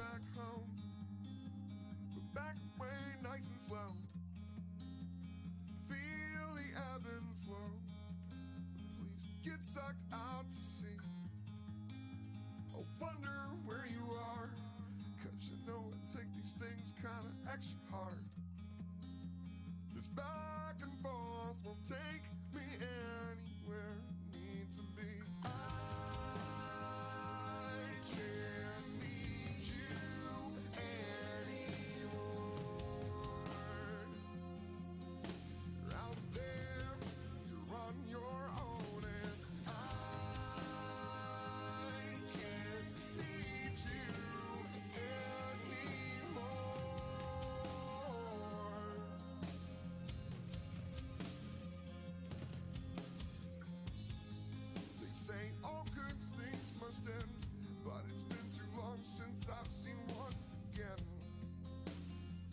back home, but back way nice and slow. Feel the ebb and flow. Please get sucked out to sea. I wonder where you are, 'cause you know I take these things kinda extra hard. This back and forth will take me anywhere I need to be. I can't need you anymore. You're out there, you're on your own, and I can't need you anymore. They say all good things must end, but it's been too long since I've seen one again.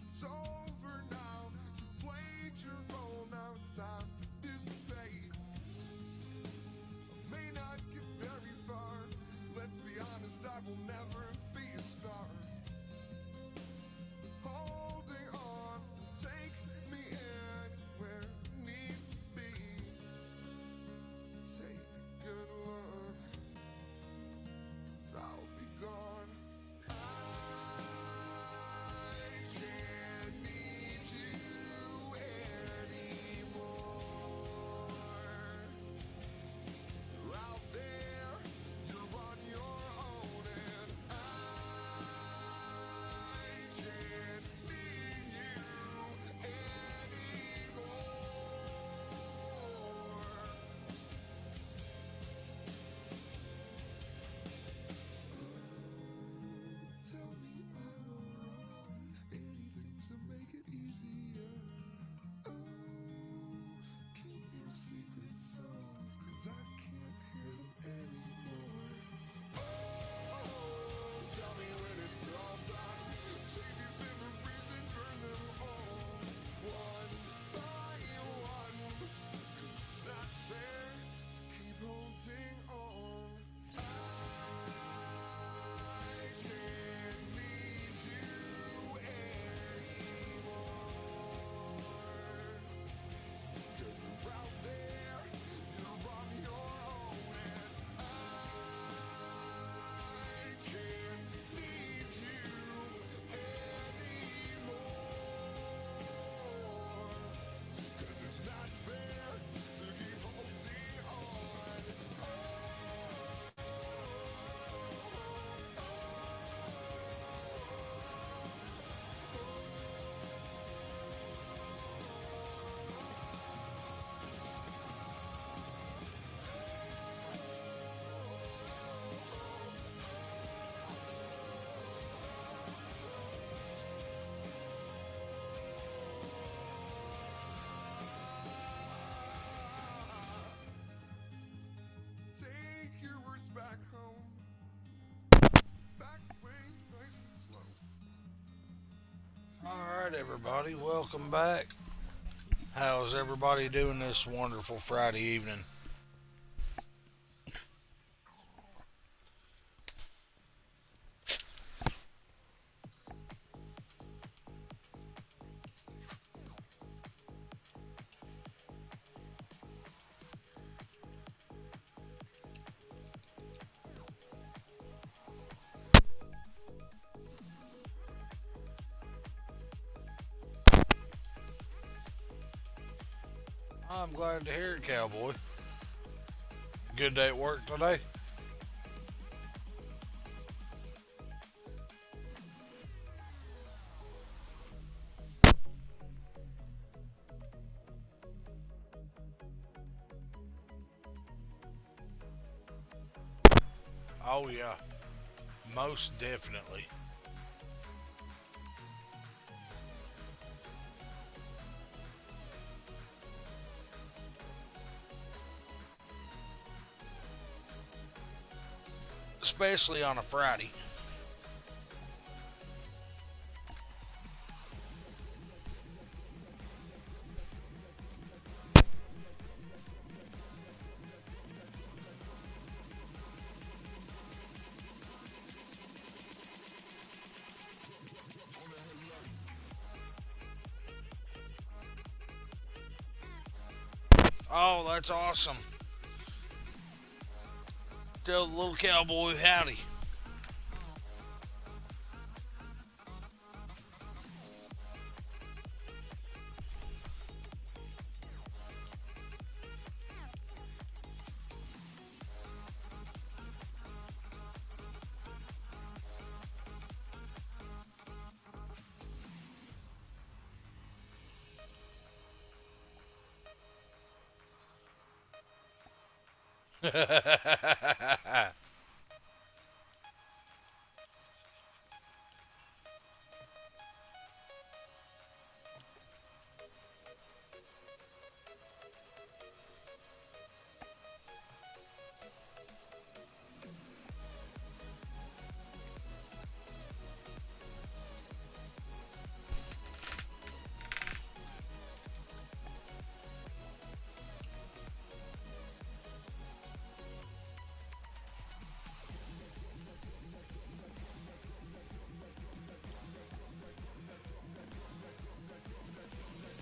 It's over now, you played your role, now it's time to dissipate. I may not get very far, let's be honest, I will never be a star. But holding on, take me anywhere it needs to be. Take a good look, 'cause I'll be gone. I can't need you anymore. You're out there, you're on your own, and I can't need you anymore. Tell me I'm all wrong. Anything to make it easier. Oh, keep your secret songs, 'cause I can't hear them anymore. Oh, tell me when it's all done. Take these memories and burn them all, one by one. 'Cause it's not fair to keep holding on. I can't need you anymore. 'Cause you're out there, you're on your own, and I can't need you anymore. 'Cause it's not fair to keep holding on. Take your words back home, back way nice and slow. All right, everybody, welcome back. How's everybody doing this wonderful Friday evening? I'm glad to hear it, Cowboy. Good day at work today? Oh, yeah, most definitely. Especially on a Friday. Oh, that's awesome. Tell the little cowboy howdy.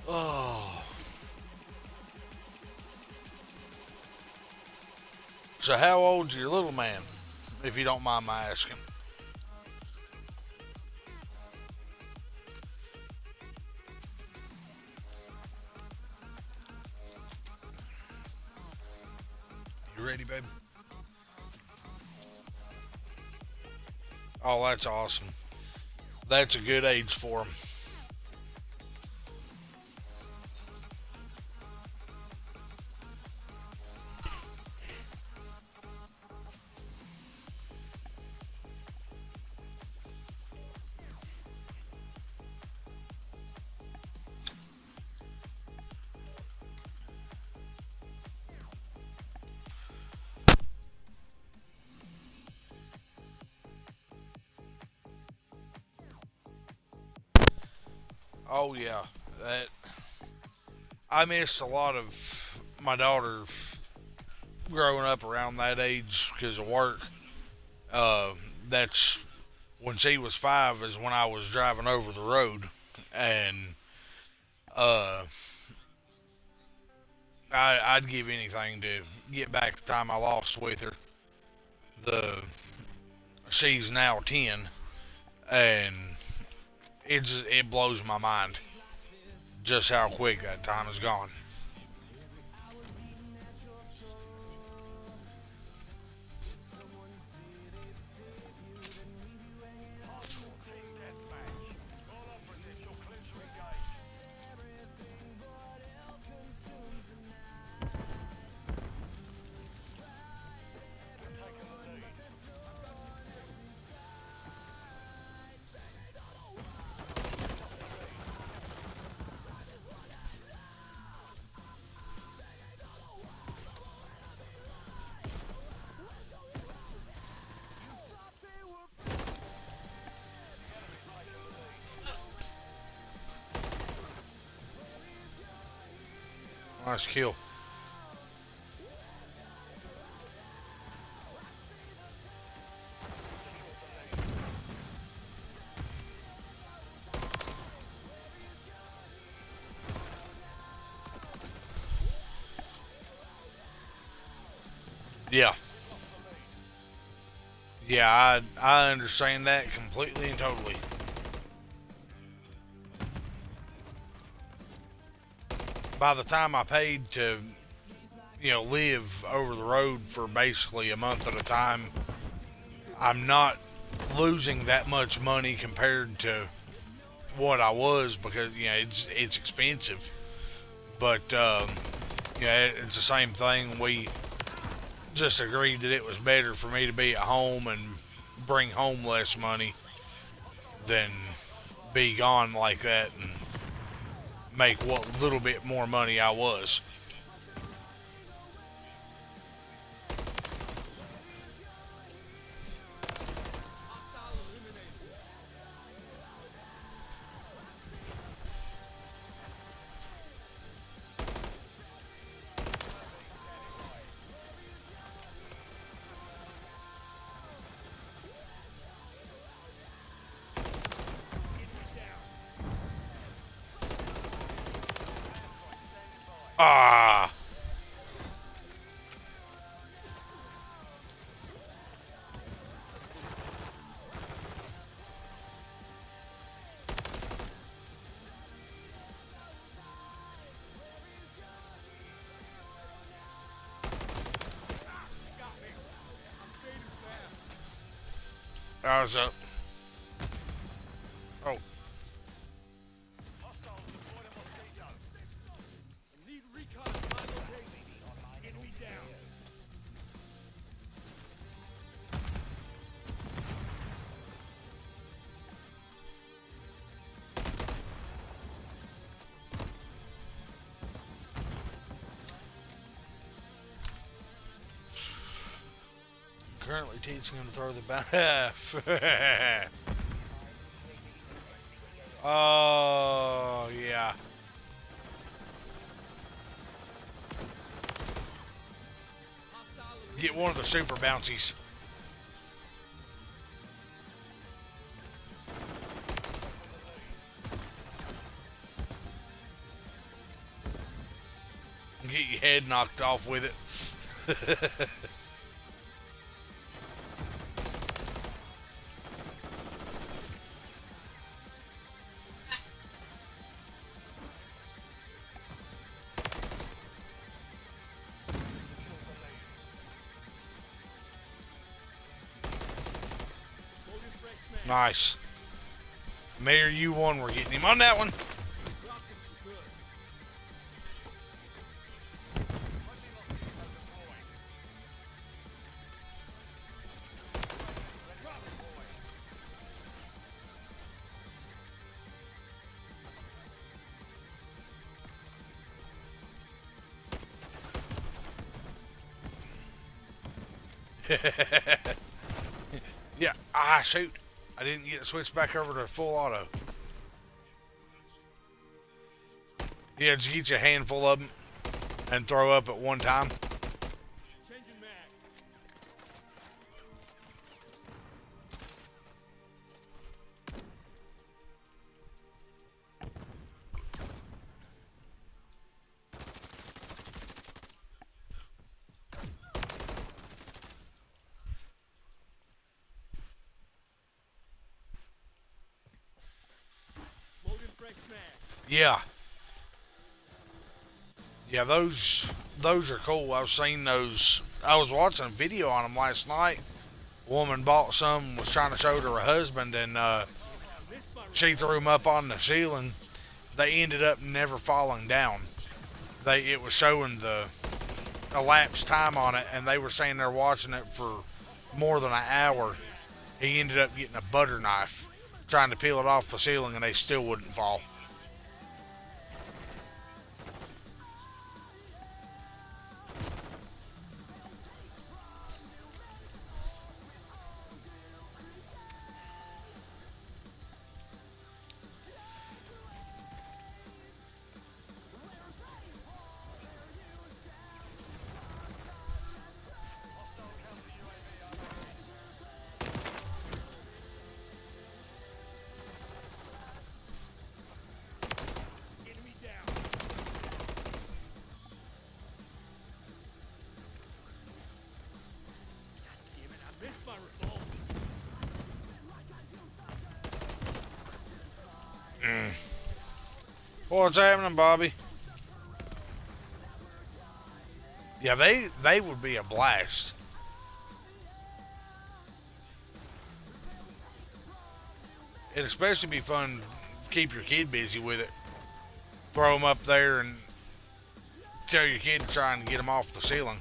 Oh. So how old's your little man, if you don't mind my asking? You ready, baby? Oh, that's awesome. That's a good age for him. Oh yeah, that I missed a lot of my daughter growing up around that age because of work. Uh, that's when she was 5 is when I was driving over the road, and uh, I'd give anything to get back the time I lost with her. The She's now 10, and it blows my mind just how quick that time has gone. Nice kill. Yeah, yeah, I understand that completely and totally. By the time I paid to, live over the road for basically a month at a time, I'm not losing that much money compared to what I was because it's expensive. But it's the same thing. We just agreed that it was better for me to be at home and bring home less money than be gone like that and make what little bit more money I was. Ah, I was up. Oh. Currently teaching him to throw the half. Oh, yeah. Get one of the super bouncies. Get your head knocked off with it. Nice. Mayor, you won. We're getting him on that one. Yeah. Ah, shoot. I didn't get it switched back over to full auto. Yeah, just get you a handful of them and throw up at one time. Yeah. Yeah, those are cool. I've seen those. I was watching a video on them last night. A woman bought some, was trying to show it to her husband, and she threw them up on the ceiling. They ended up never falling down. It was showing the elapsed time on it, and they were saying they're watching it for more than an hour. He ended up getting a butter knife, trying to peel it off the ceiling, and they still wouldn't fall. What's happening, Bobby? Yeah, they would be a blast. It'd especially be fun to keep your kid busy with it. Throw them up there and tell your kid to try and get them off the ceiling.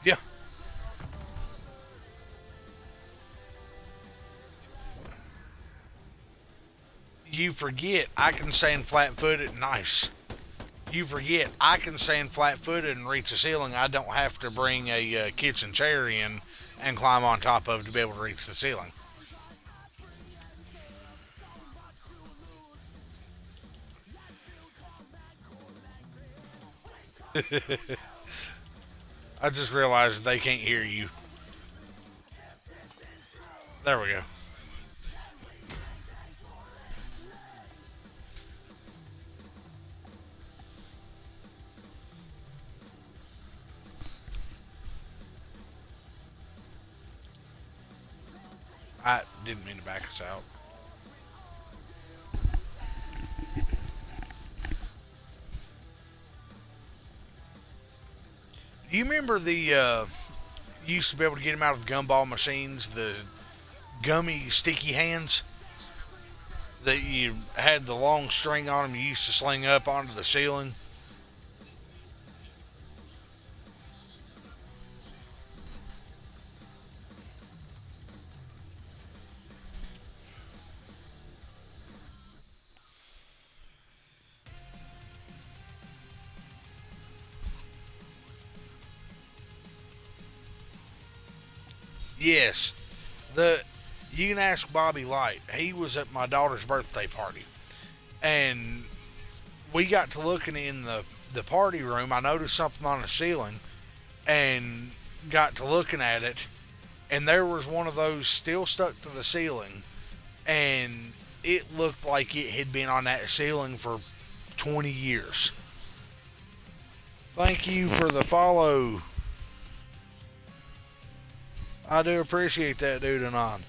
Yeah. You forget I can stand flat-footed. Nice. You forget I can stand flat-footed and reach the ceiling. I don't have to bring a kitchen chair in and climb on top of it to be able to reach the ceiling. I just realized they can't hear you. There we go. I didn't mean to back us out. Do you remember the you used to be able to get them out of gumball machines, the gummy sticky hands that you had the long string on them you used to sling up onto the ceiling? Yes. The You can ask Bobby Light. He was at my daughter's birthday party, and we got to looking in the party room. I noticed something on the ceiling, and got to looking at it, and there was one of those still stuck to the ceiling, and it looked like it had been on that ceiling for 20 years. Thank you for the follow. I do appreciate that, dude, and on.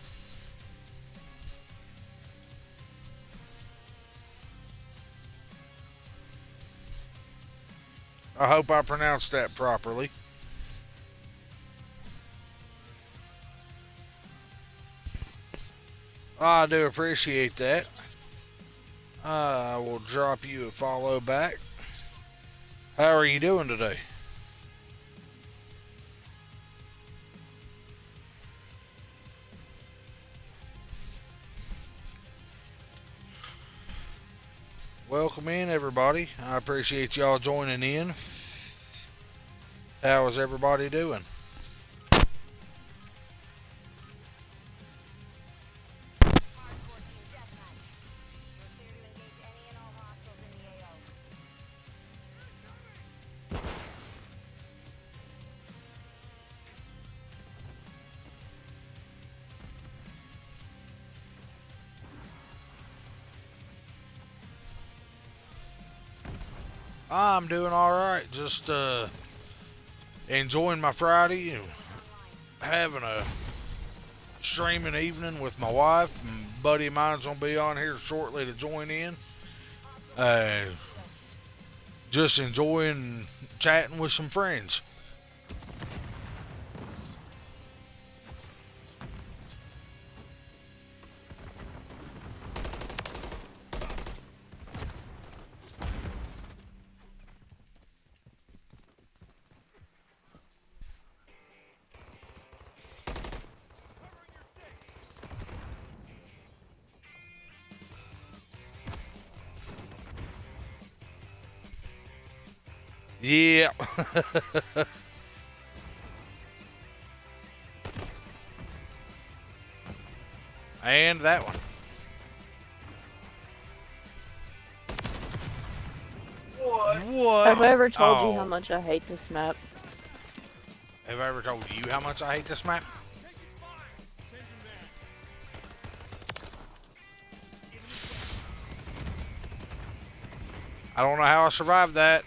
I hope I pronounced that properly. I do appreciate that. I will drop you a follow back. How are you doing today? Welcome in, everybody. I appreciate y'all joining in. How is everybody doing? I'm doing all right. Just enjoying my Friday and having a streaming evening with my wife. And a buddy of mine's gonna be on here shortly to join in. Uh, just enjoying chatting with some friends. Yeah. And that one. What? Have I ever told you how Oh. much I hate this map? Have I ever told you how much I hate this map? I don't know how I survived that.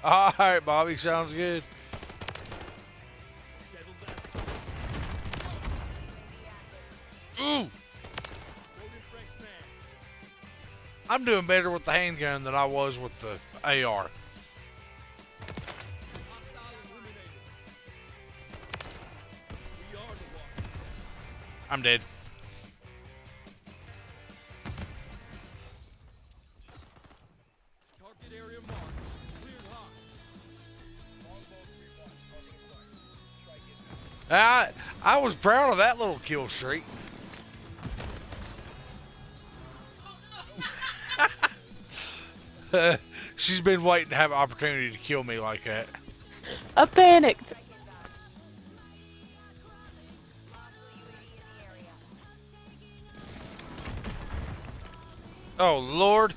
All right, Bobby, sounds good. Ooh. I'm doing better with the handgun than I was with the AR. I'm dead. I was proud of that little kill streak. She's been waiting to have an opportunity to kill me like that. I panicked. Oh, Lord.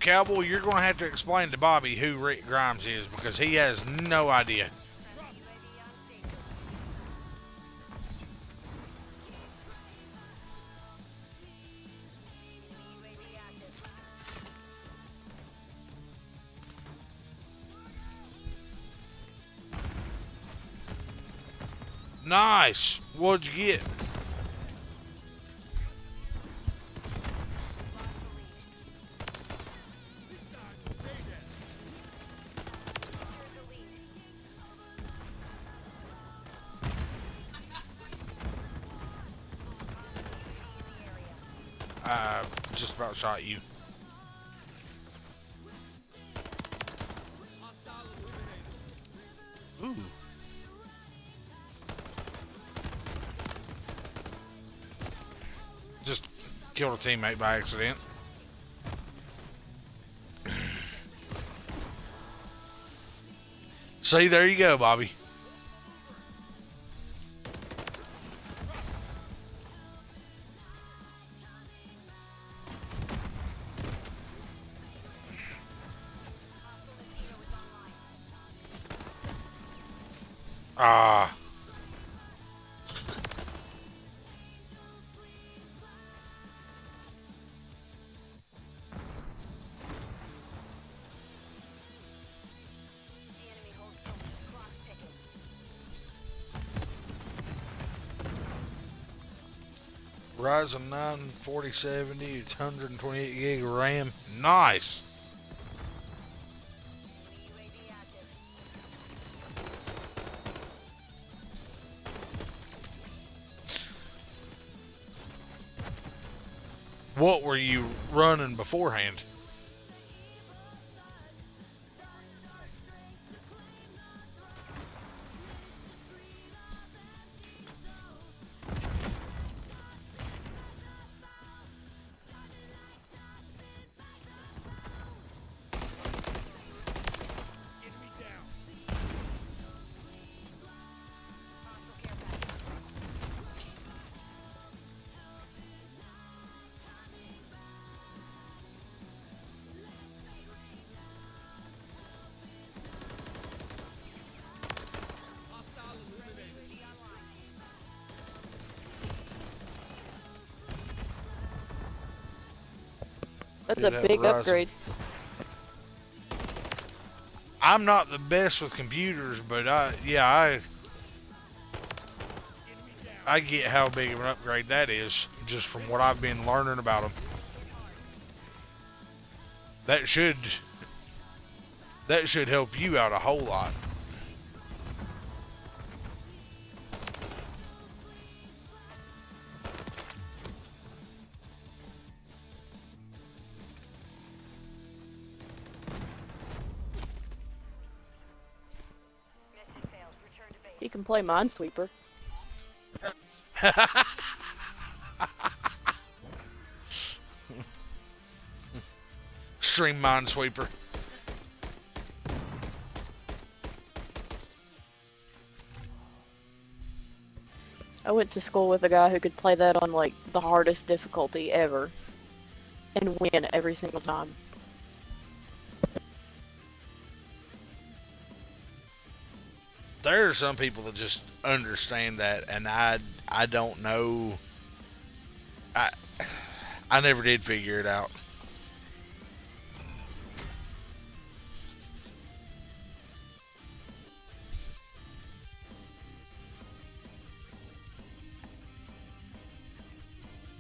Cowboy, you're going to have to explain to Bobby who Rick Grimes is because he has no idea. Nice. What'd you get? Just about shot you. Ooh. Just killed a teammate by accident. See, there you go, Bobby. Ah. Ryzen 9 4070, it's 128 gig of RAM. Nice. What were you running beforehand? That's Did a have big Verizon. upgrade. I'm not the best with computers, but I get how big of an upgrade that is just from what I've been learning about them. That should help you out a whole lot. You can play Minesweeper. Stream Minesweeper. I went to school with a guy who could play that on like the hardest difficulty ever and win every single time. There are some people that just understand that, and I don't know. I never did figure it out.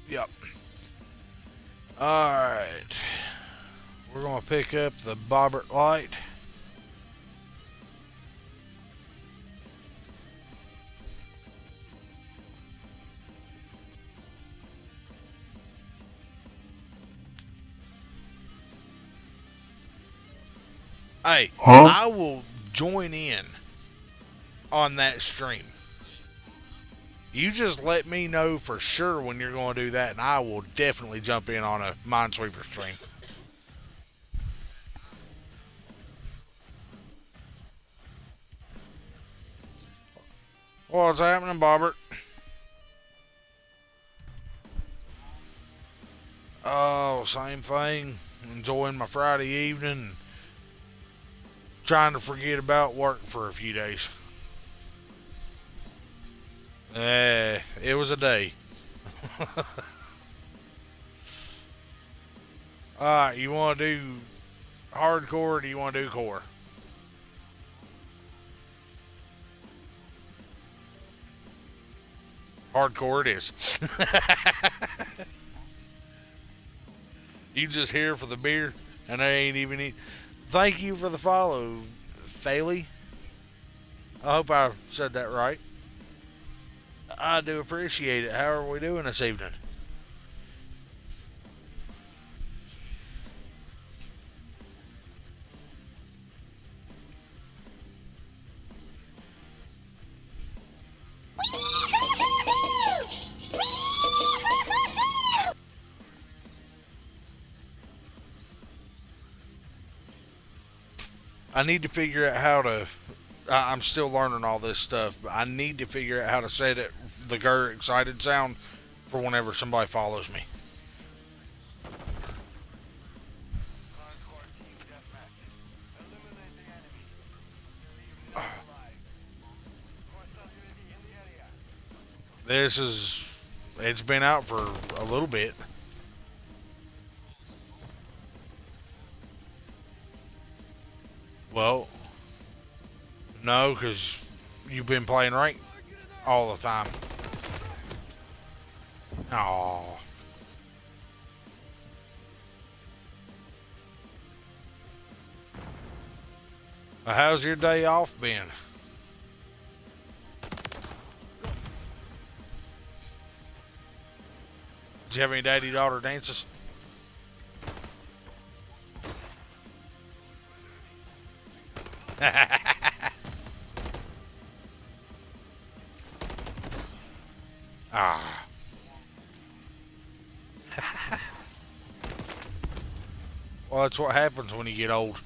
Yep. Alright. We're going to pick up the Bobbert light. Hey, I will join in on that stream. You just let me know for sure when you're going to do that, and I will definitely jump in on a Minesweeper stream. What's happening, Bobbert? Oh, same thing. enjoying my Friday evening, trying to forget about work for a few days. It was a day. Alright, you want to do hardcore or do you want to do core? Hardcore it is. You just here for the beer and I ain't even eat. Thank you for the follow, Faley. I hope I said that right. I do appreciate it. How are we doing this evening? I need to figure out how to. I'm still learning all this stuff, but I need to figure out how to set it the Gur excited sound for whenever somebody follows me. It's been out for a little bit. Well, no, because you've been playing ranked all the time. Oh. Well, how's your day off been? Did you have any daddy-daughter dances? Ah. Well, that's what happens when you get old.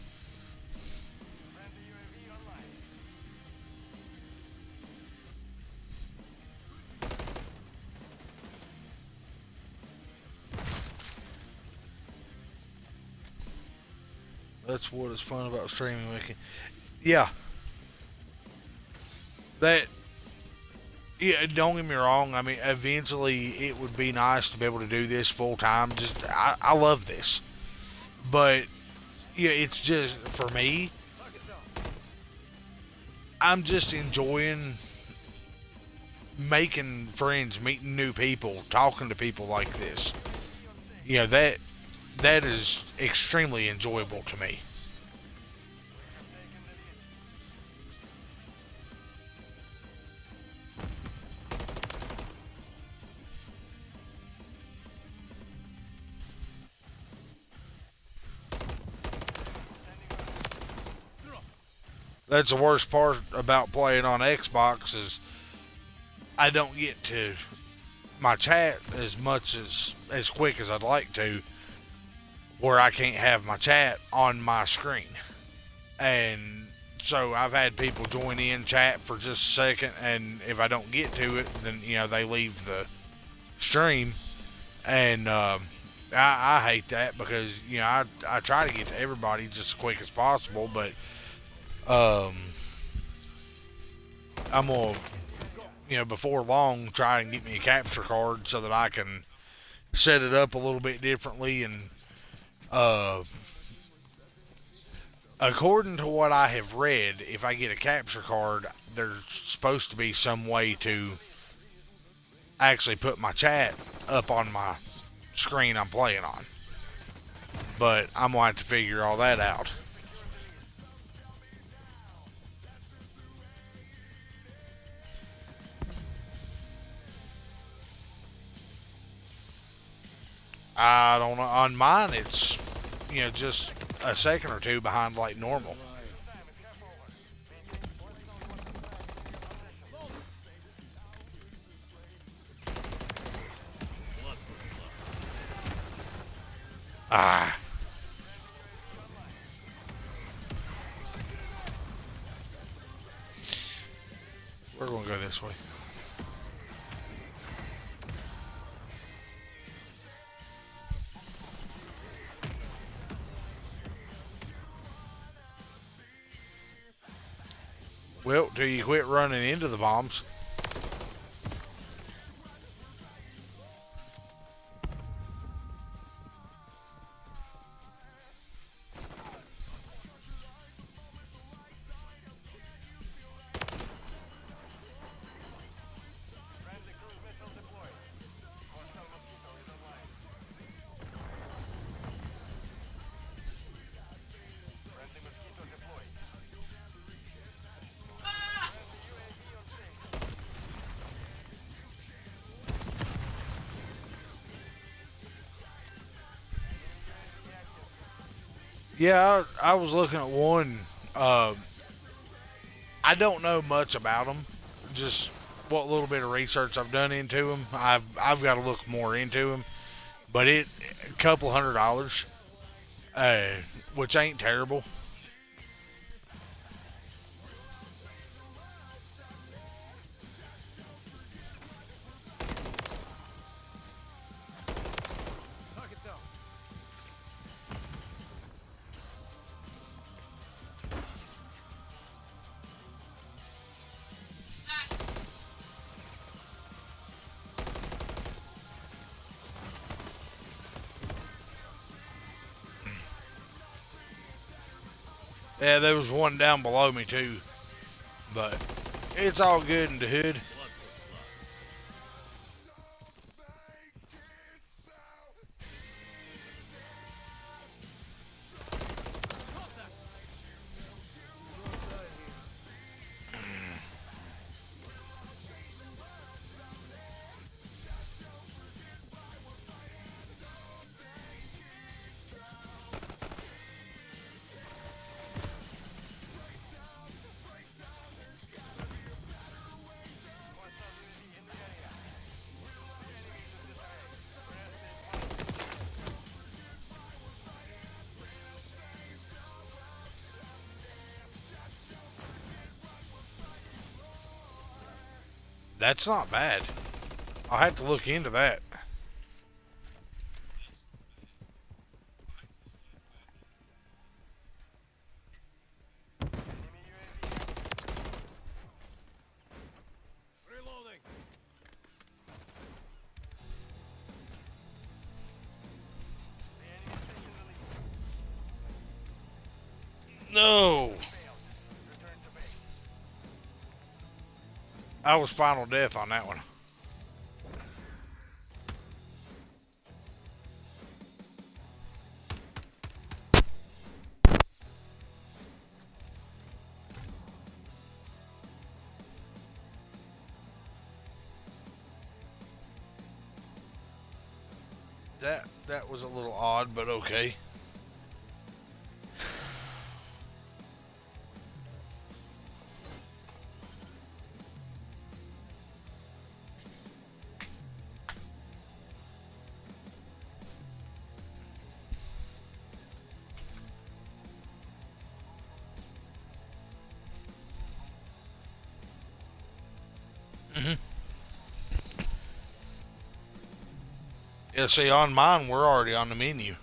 That's what is fun about streaming, Mickey. Yeah. Yeah, don't get me wrong. I mean, eventually it would be nice to be able to do this full time. I love this. But, yeah, it's just, for me, I'm just enjoying making friends, meeting new people, talking to people like this. You know, that is extremely enjoyable to me. That's the worst part about playing on Xbox is I don't get to my chat as much as quick as I'd like to, where I can't have my chat on my screen. And so I've had people join in chat for just a second, and if I don't get to it, then they leave the stream, and I hate that because I try to get to everybody just as quick as possible, but I'm gonna before long try and get me a capture card so that I can set it up a little bit differently. And according to what I have read, if I get a capture card, there's supposed to be some way to actually put my chat up on my screen I'm playing on. But I'm going to have to figure all that out. I don't know. On mine, it's, just a second or two behind like normal. Ah. We're going to go this way. Well, till you quit running into the bombs. Yeah, I was looking at one. I don't know much about them. Just what little bit of research I've done into them. I've got to look more into them. But a couple $100, uh, which ain't terrible. Yeah, there was one down below me too, but it's all good in the hood. That's not bad. I'll have to look into that. No. I was final death on that one. That was a little odd, but okay. Yeah, see, on mine we're already on the menu,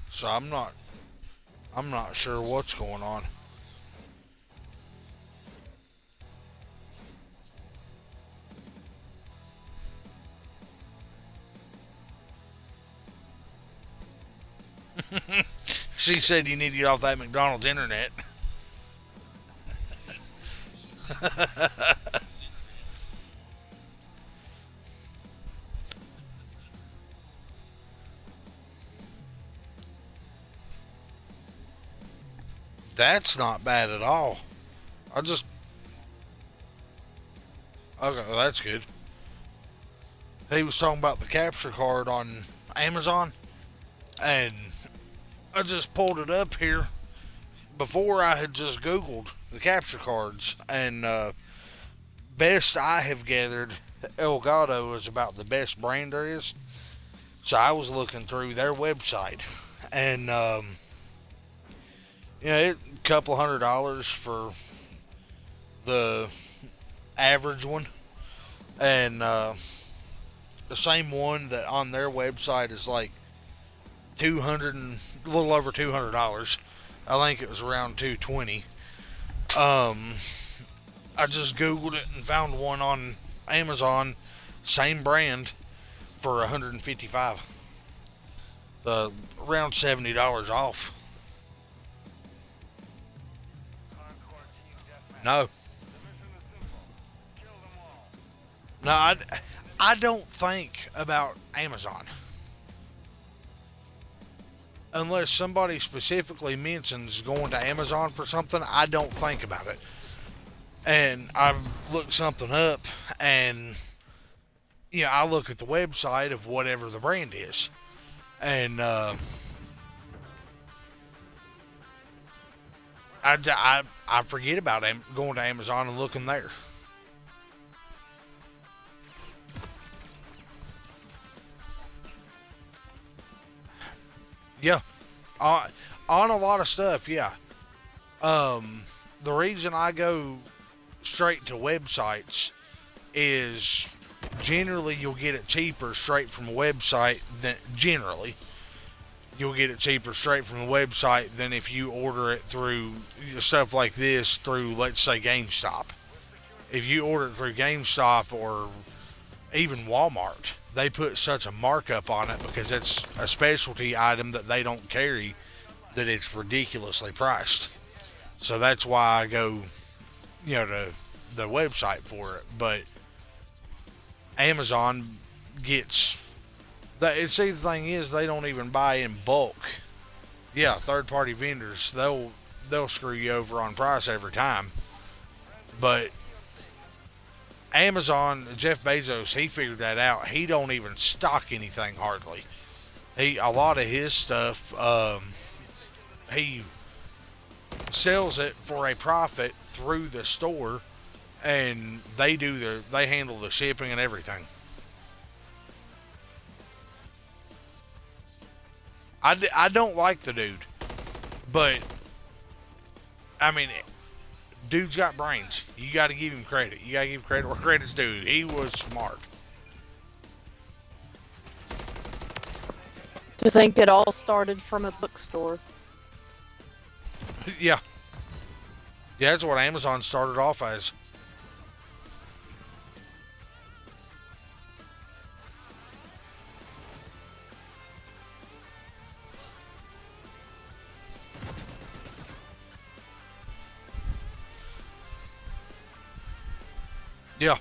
so I'm not sure what's going on. She said you need to get off that McDonald's internet. That's not bad at all. I just okay, well, that's good. He was talking about the capture card on Amazon, and I just pulled it up here. Before I had just Googled the capture cards, and best I have gathered, Elgato is about the best brand there is. So I was looking through their website, and a couple $100 for the average one, and the same one that on their website is like 200 and a little over $200. I think it was around 220. I just Googled it and found one on Amazon, same brand, for 155. Around $70 off. No, no, I don't think about Amazon unless somebody specifically mentions going to Amazon for something. I don't think about it, and I look something up, and I look at the website of whatever the brand is, and I forget about going to Amazon and looking there. Yeah, on a lot of stuff. Yeah. The reason I go straight to websites is generally you'll get it cheaper straight from a website than generally you'll get it cheaper straight from the website than if you order it through stuff like this through, let's say, GameStop. If you order it through GameStop or even Walmart, they put such a markup on it because it's a specialty item that they don't carry that it's ridiculously priced. So that's why I go, to the website for it. But Amazon gets see, the thing is, they don't even buy in bulk. Yeah, third-party vendors, they'll screw you over on price every time. But Amazon, Jeff Bezos, he figured that out. He don't even stock anything hardly. A lot of his stuff, he sells it for a profit through the store, and they handle the shipping and everything. I don't like the dude, but I mean, dude's got brains. You got to give him credit. You got to give credit where credit's due. He was smart. To think it all started from a bookstore. Yeah. Yeah, that's what Amazon started off as. Yeah.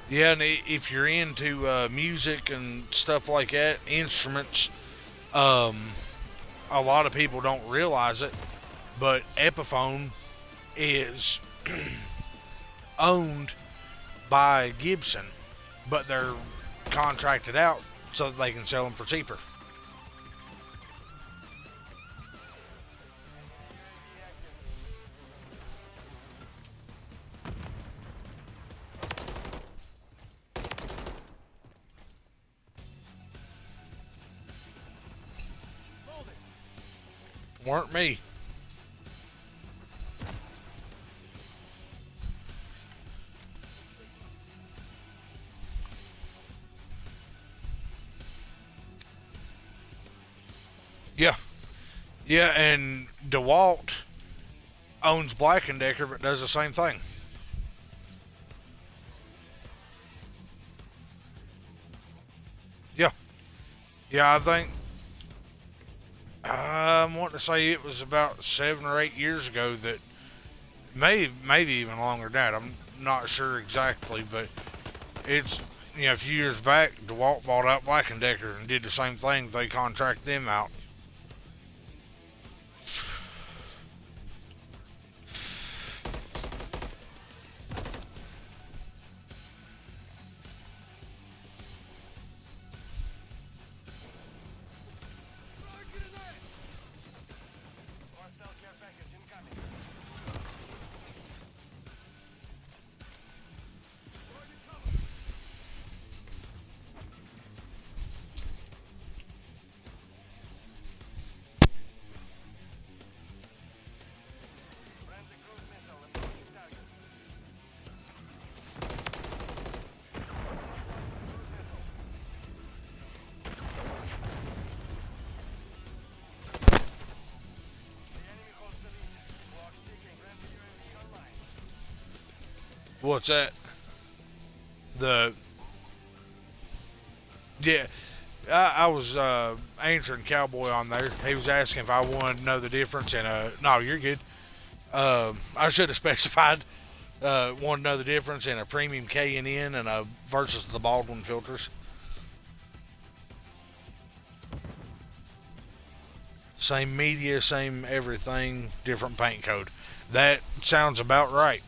Yeah, and if you're into music and stuff like that, instruments, a lot of people don't realize it, but Epiphone is owned by Gibson, but they're contracted out so that they can sell them for cheaper. Weren't me. Yeah. Yeah, and DeWalt owns Black & Decker but does the same thing. Yeah. Yeah, I think I'm wanting to say it was about 7 or 8 years ago that maybe even longer than that. I'm not sure exactly, but it's a few years back, DeWalt bought out Black & Decker and did the same thing. They contract them out. What's that? The Yeah, I was answering Cowboy on there. He was asking if I wanted to know the difference, and no, you're good. I should have specified. Want to know the difference in a premium K&N and a versus the Baldwin filters. Same media, same everything, different paint code. That sounds about right.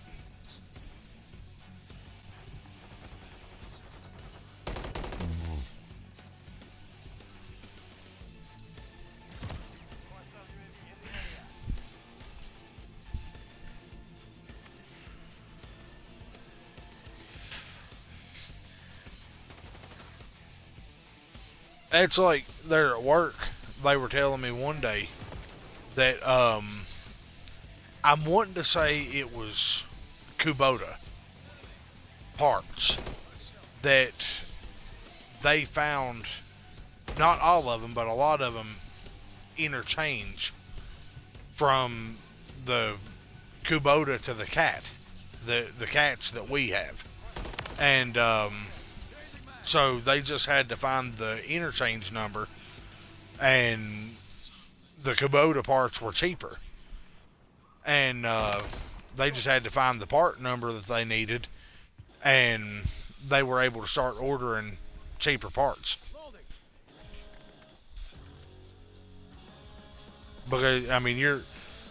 It's like they're at work. They were telling me one day that I'm wanting to say it was Kubota parts that they found, not all of them, but a lot of them interchange from the Kubota to the cat, the cats that we have, and so they just had to find the interchange number, and the Kubota parts were cheaper, and they just had to find the part number that they needed, and they were able to start ordering cheaper parts. Because I mean, you're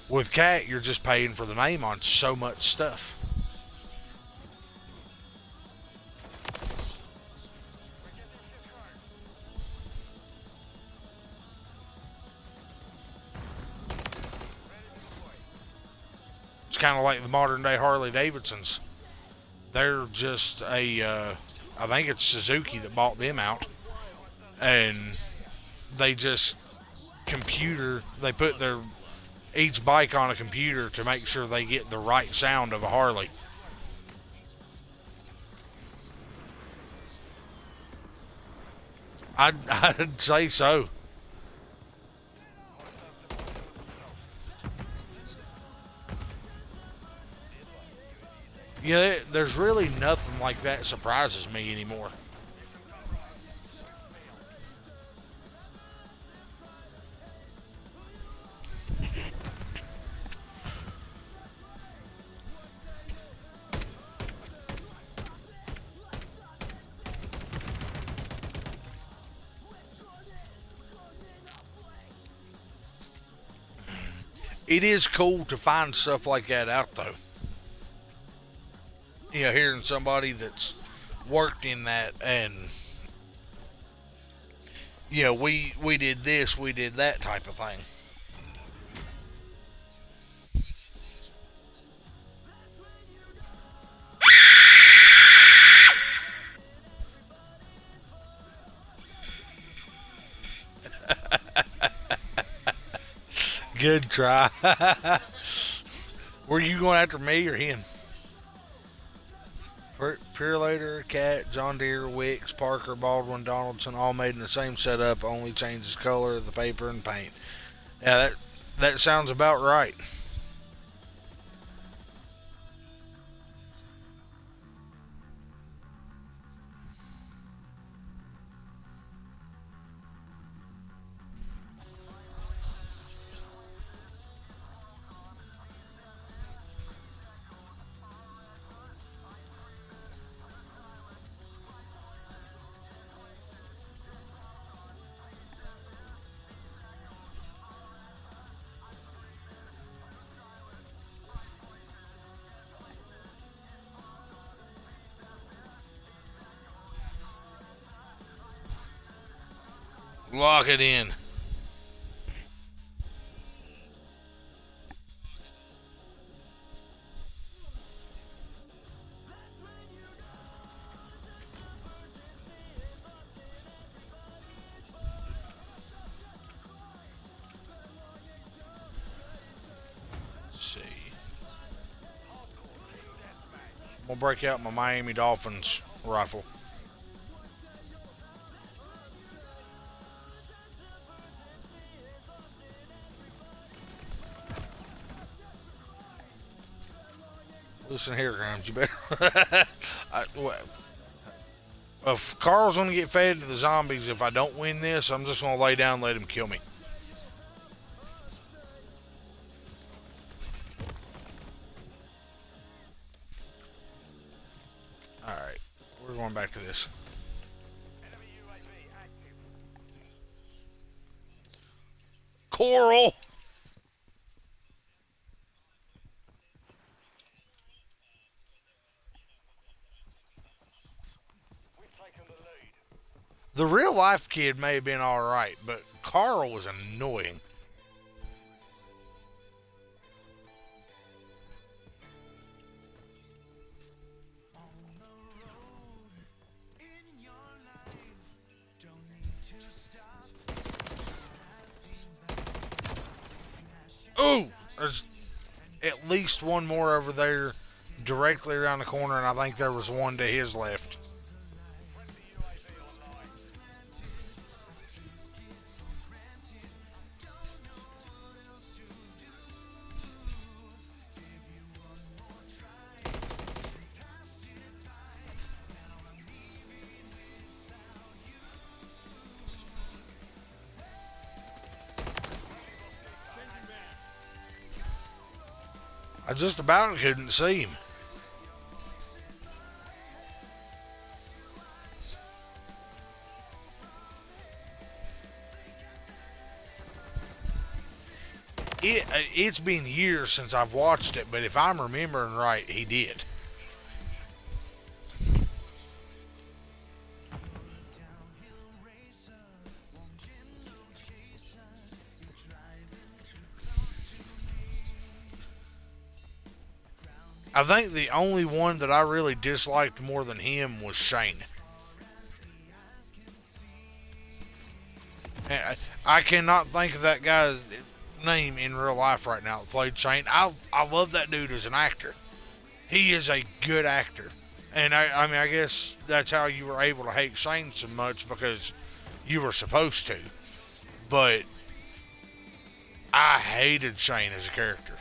with Cat, you're just paying for the name on so much stuff. It's kind of like the modern day Harley Davidsons. They're just I think it's Suzuki that bought them out, and they just they put each bike on a computer to make sure they get the right sound of a Harley. I'd say so. Yeah, there's really nothing like that surprises me anymore. It is cool to find stuff like that out, though. You know, hearing somebody that's worked in that, and you know, we did this, we did that type of thing. Good try. Were you going after me or him? Purelator, Cat, John Deere, Wicks, Parker, Baldwin, Donaldson, all made in the same setup, only changes color of the paper and paint. Yeah, that sounds about right. Lock it in. Let's see. I'm gonna break out my Miami Dolphins rifle. Listen here, Grimes, you better If Carl's gonna get fed to the zombies, if I don't win this, I'm just gonna lay down and let him kill me. Alright, we're going back to this. Coral! The real life kid may have been alright, but Carl was annoying. Ooh! There's at least one more over there directly around the corner, and I think there was one to his left. I just about couldn't see him. It's been years since I've watched it, but if I'm remembering right, he did. I think the only one that I really disliked more than him was Shane. I cannot think of that guy's name in real life right now that played Shane. I love that dude as an actor. He is a good actor. And I mean, I guess that's how you were able to hate Shane so much, because you were supposed to. But I hated Shane as a character.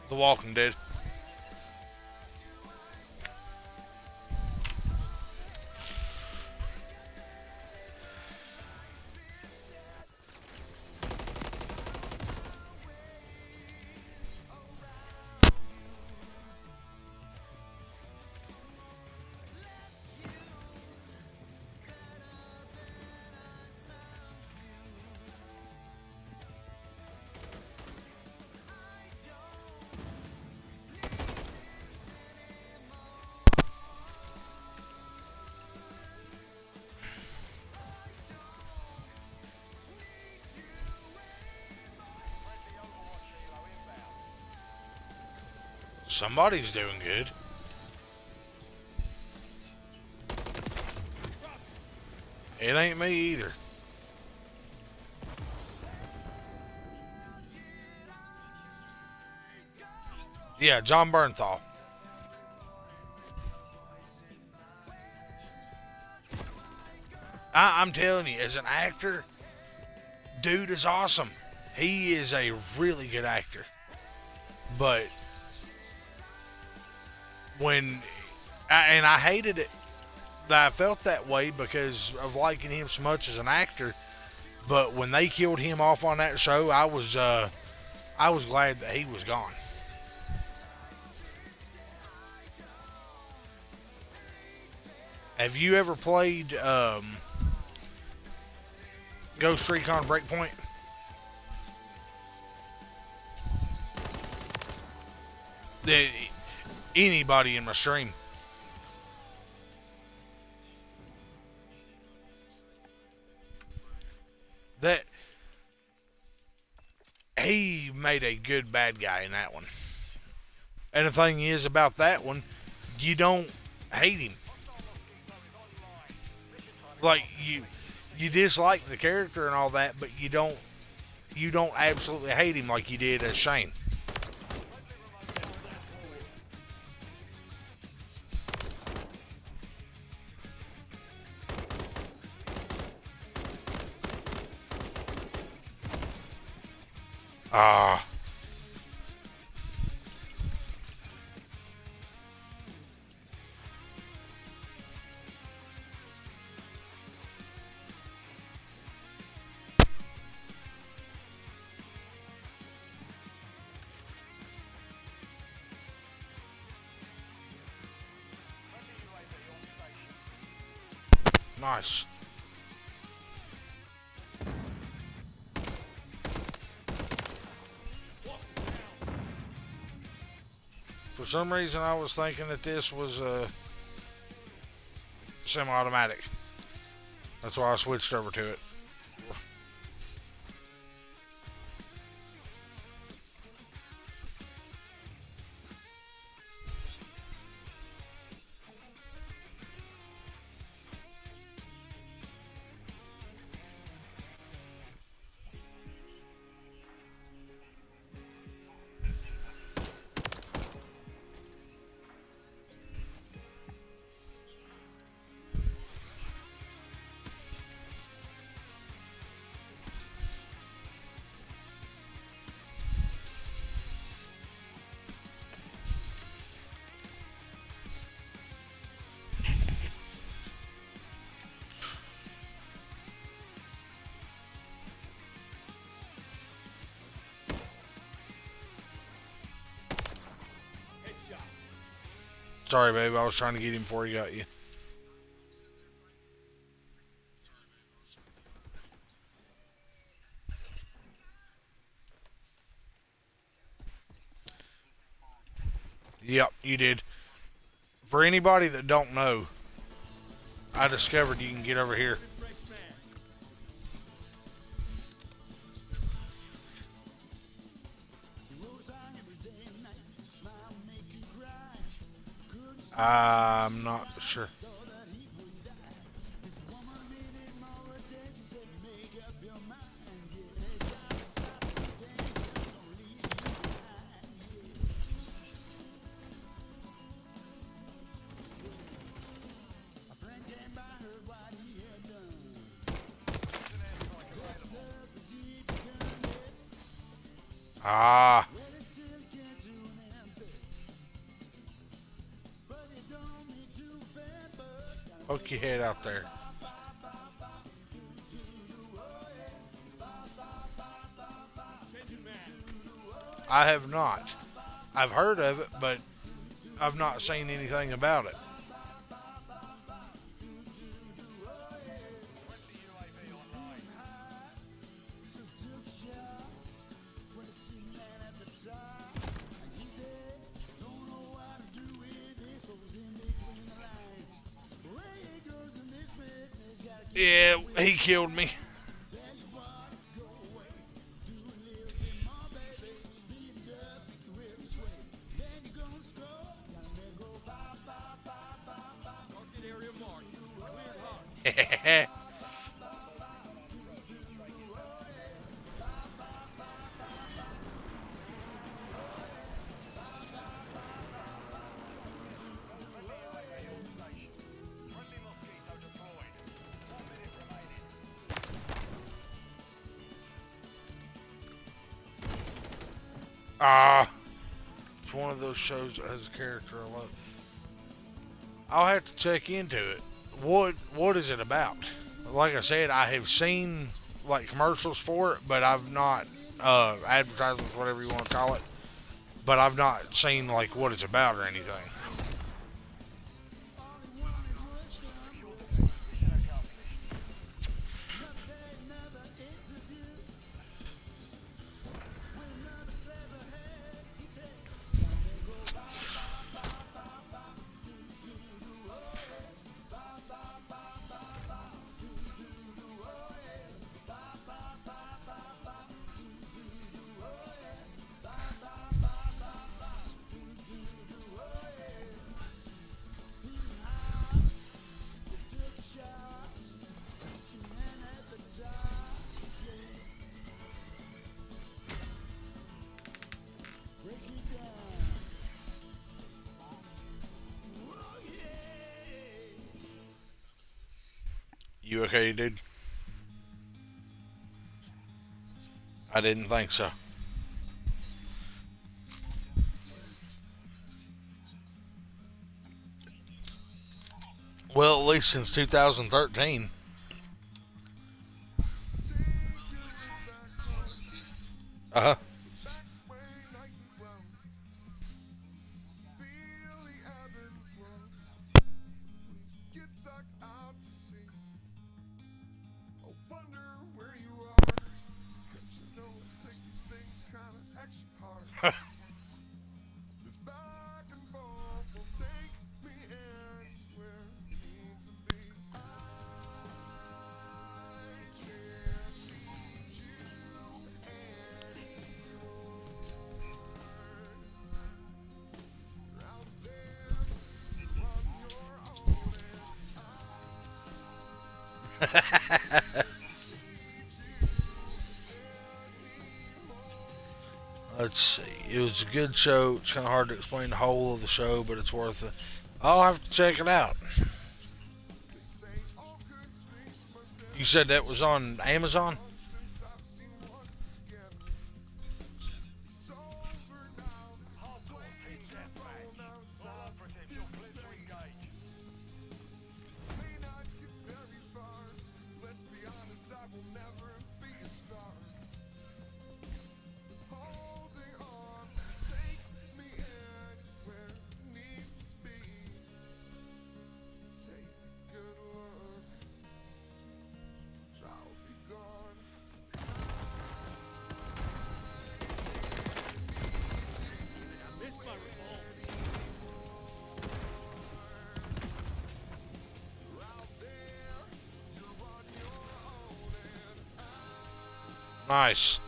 The Walking Dead. Somebody's doing good. It ain't me either. Yeah, John Bernthal. I'm telling you, as an actor, dude is awesome. He is a really good actor. But I hated it that I felt that way because of liking him so much as an actor, but when they killed him off on that show, I was glad that he was gone. Have you ever played Ghost Recon Breakpoint? Anybody in my stream. That he made a good bad guy in that one. And the thing is about that one, you don't hate him. Like you dislike the character and all that, but you don't absolutely hate him like you did as Shane. Ah, nice. For some reason, I was thinking that this was semi-automatic. That's why I switched over to it. Sorry, babe. I was trying to get him before he got you. Yep, you did. For anybody that don't know, I discovered you can get over here. I'm not sure. Ah, poke your head out there. I have not. I've heard of it, but I've not seen anything about it. Yeah, he killed me. Ah, it's one of those shows that has a character I love. I'll have to check into it. What is it about? Like I said, I have seen like commercials for it, but I've not advertisements, whatever you want to call it. But I've not seen like what it's about or anything. You okay, dude? I didn't think so. Well, at least since 2013. Take your legs back home, Uh huh. back way nice and slow. Feel the ebb and flow. Please get sucked out to sea. I wonder where you are. 'Cause you know take these things kinda extra hard. This back and forth will take me anywhere I need to be. I can't need you anymore. You're out there, you're on your own, Let's see. It was a good show. It's kind of hard to explain the whole of the show, but it's worth it. I'll have to check it out. they say all good things must end. You said that was on Amazon? Since I've seen one again, it's over now. Played your role, now it's time to stay. May not get very far. Let's be honest, I will never be a star. Holding on, take me anywhere I need to be. Take a good look, 'cause I'll be gone. Out there, you're on your own, and Nice.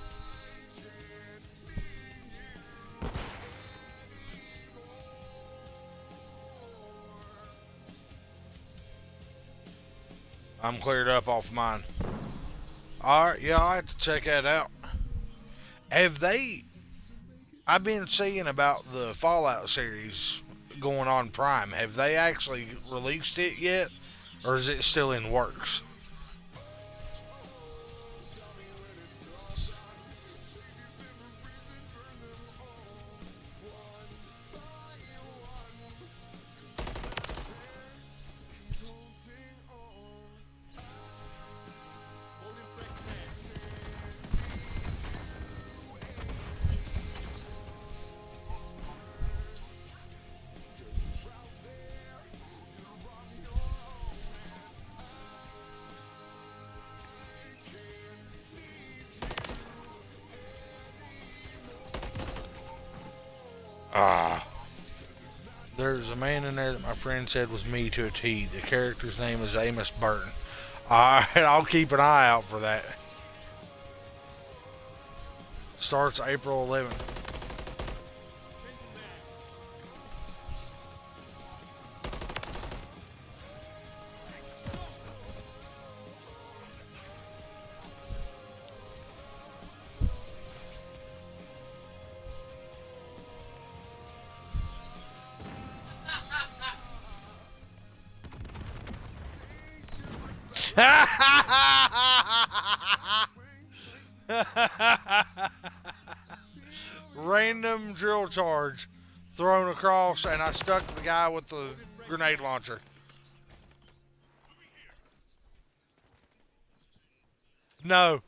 I'm cleared up off mine. Alright, yeah, I'll have to check that out. Have they. I've been seeing about the Fallout series going on Prime. Have they actually released it yet? Or is it still in works? holding on. Ah. There's a man in there that my friend said was me to a T. The character's name is Amos Burton. Alright, I'll keep an eye out for that. Starts April 11th. Random drill charge thrown across, and I stuck the guy with the grenade launcher. No.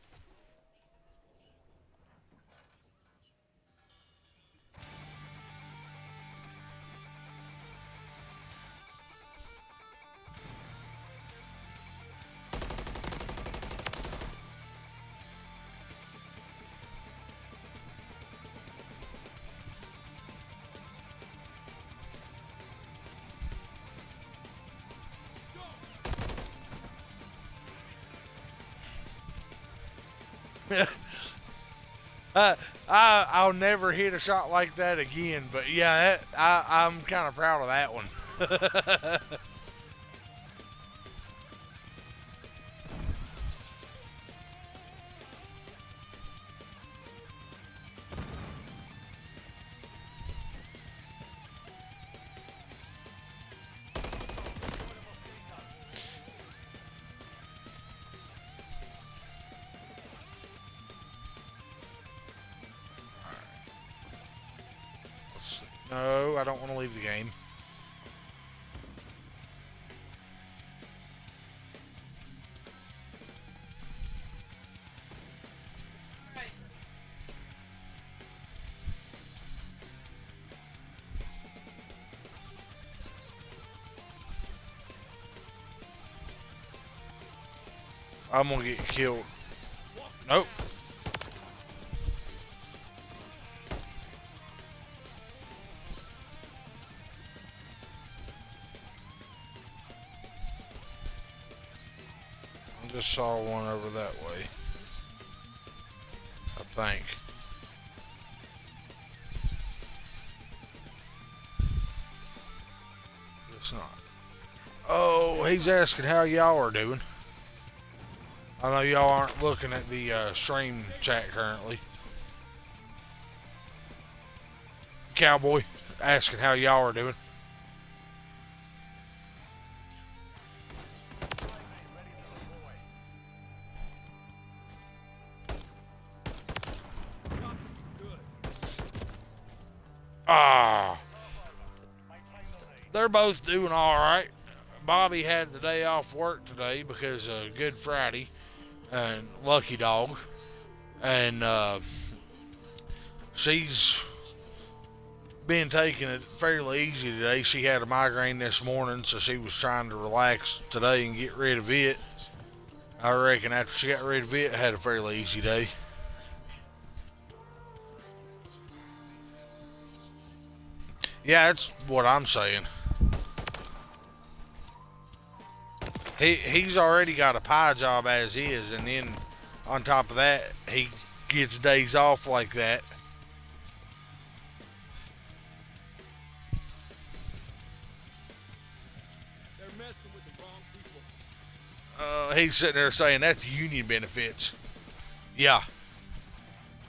I'll never hit a shot like that again. But yeah, I'm kind of proud of that one. No, I don't want to leave the game. I'm gonna get killed. Nope. I just saw one over that way. I think. It's not. Oh, he's asking how y'all are doing. I know y'all aren't looking at the stream chat currently. Cowboy asking how y'all are doing. Ah, they're both doing all right. Bobby had the day off work today because of Good Friday and Lucky Dog, and she's been taking it fairly easy today. She had a migraine this morning, so she was trying to relax today and get rid of it. I reckon after she got rid of it, had a fairly easy day. Yeah, that's what I'm saying. He's already got a pie job as is, and then on top of that, he gets days off like that. They're messing with the wrong people. He's sitting there saying that's union benefits. Yeah.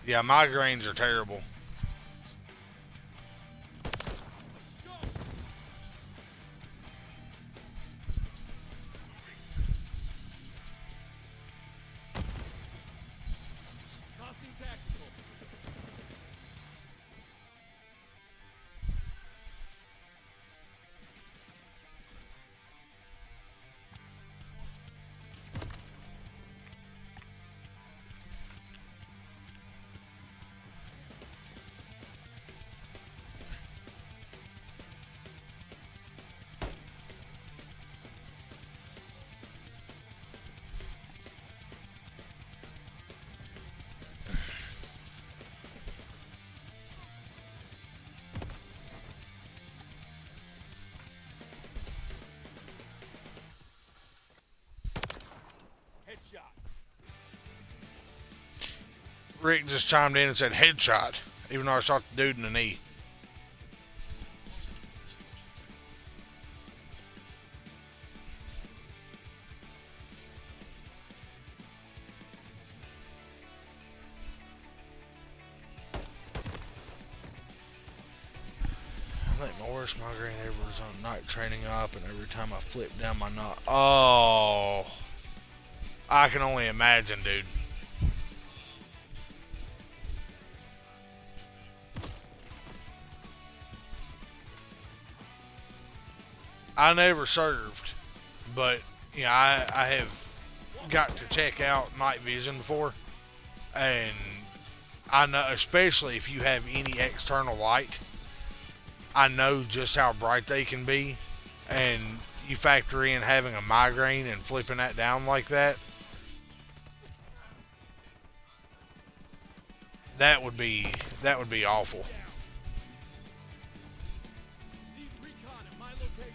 Yeah, migraines are terrible. Tossing tactical. Headshot. Rick just chimed in and said headshot, even though I shot the dude in the knee. I think my worst migraine ever was on night training up, and every time I flipped down my knot. Oh, I can only imagine, dude. I never served, but you know, I have got to check out night vision before, and I know, especially if you have any external light, I know just how bright they can be, and you factor in having a migraine and flipping that down like that, that would be awful. Need recon at my location.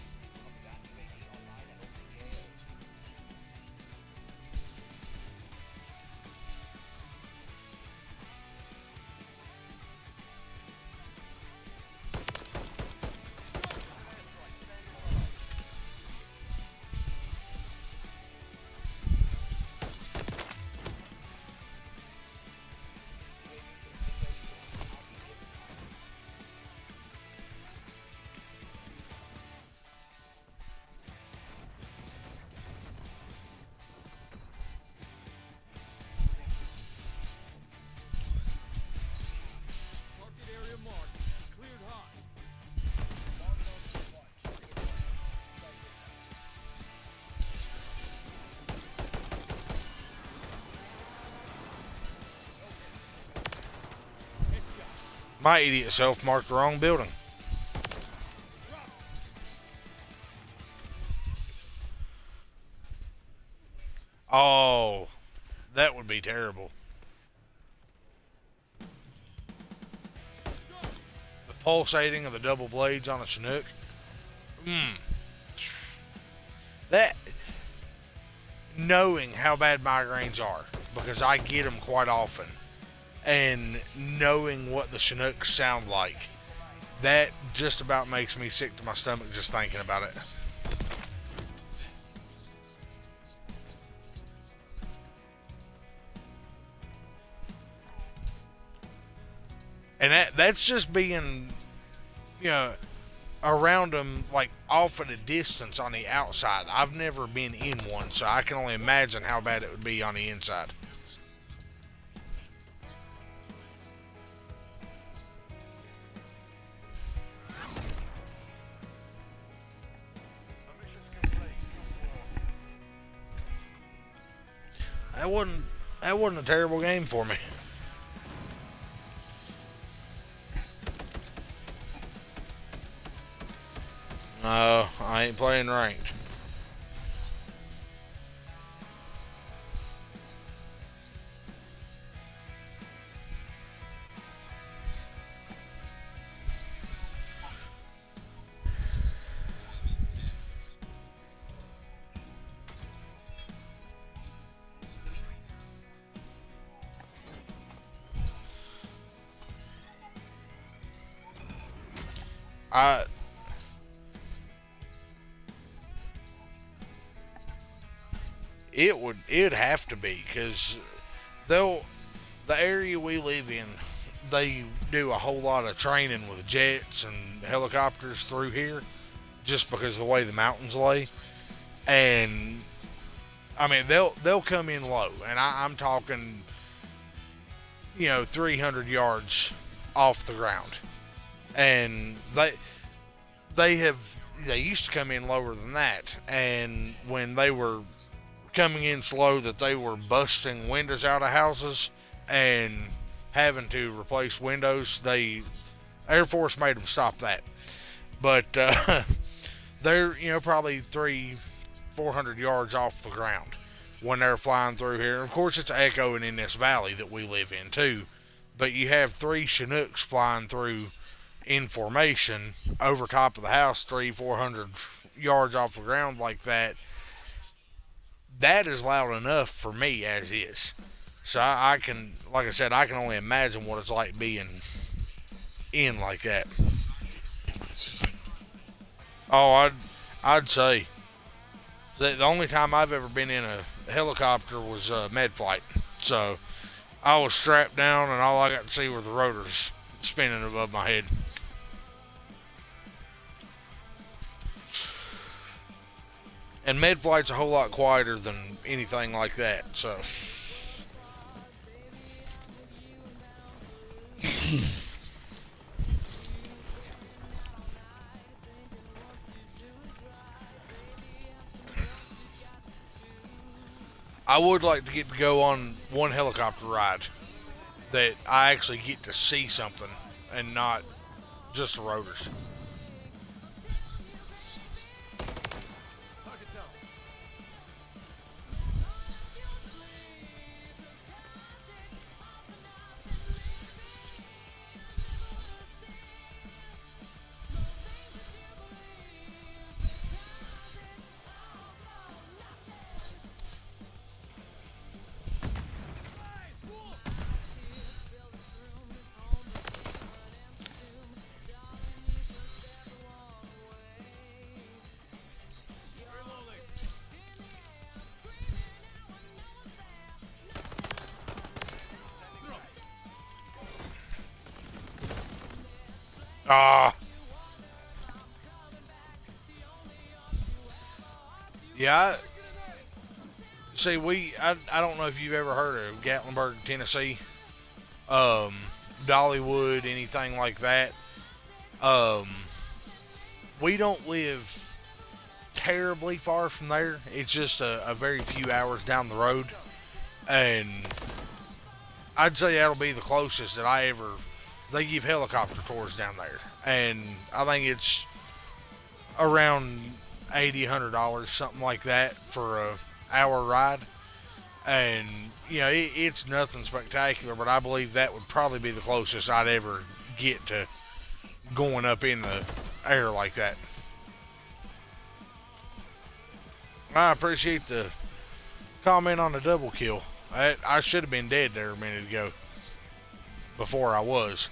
Target area marked. Cleared hot. Headshot. My idiot self marked the wrong building. Oh, that would be terrible. The pulsating of the double blades on a Chinook. That, knowing how bad migraines are, because I get them quite often, and knowing what the Chinooks sound like, that just about makes me sick to my stomach just thinking about it. And that's just being, you know, around them, like off at a distance on the outside. I've never been in one, so I can only imagine how bad it would be on the inside. That wasn't a terrible game for me. No, I ain't playing ranked. I it'd have to be, because they'll the area we live in, they do a whole lot of training with jets and helicopters through here, just because of the way the mountains lay. And I mean, they'll come in low, and I'm talking, 300 yards off the ground, and they used to come in lower than that. And when they were coming in slow, that they were busting windows out of houses and having to replace windows, Air Force made them stop that. But they're probably 400 yards off the ground when they're flying through here. Of course, it's echoing in this valley that we live in too, but you have 3 Chinooks flying through in formation over top of the house, 400 yards off the ground like that. That is loud enough for me as is. So I can, like I said, I can only imagine what it's like being in like that. Oh, I'd say the only time I've ever been in a helicopter was med flight. So I was strapped down, and all I got to see were the rotors spinning above my head. And med flight's a whole lot quieter than anything like that, so. I would like to get to go on one helicopter ride that I actually get to see something and not just the rotors. Ah. Yeah. See, I don't know if you've ever heard of Gatlinburg, Tennessee. Dollywood, anything like that. We don't live terribly far from there. It's just a very few hours down the road. And I'd say that'll be the closest that they give helicopter tours down there. And I think it's around $80, $100, something like that for a hour ride. and it's nothing spectacular, but I believe that would probably be the closest I'd ever get to going up in the air like that. I appreciate the comment on the double kill. I should have been dead there a minute ago. Before I was.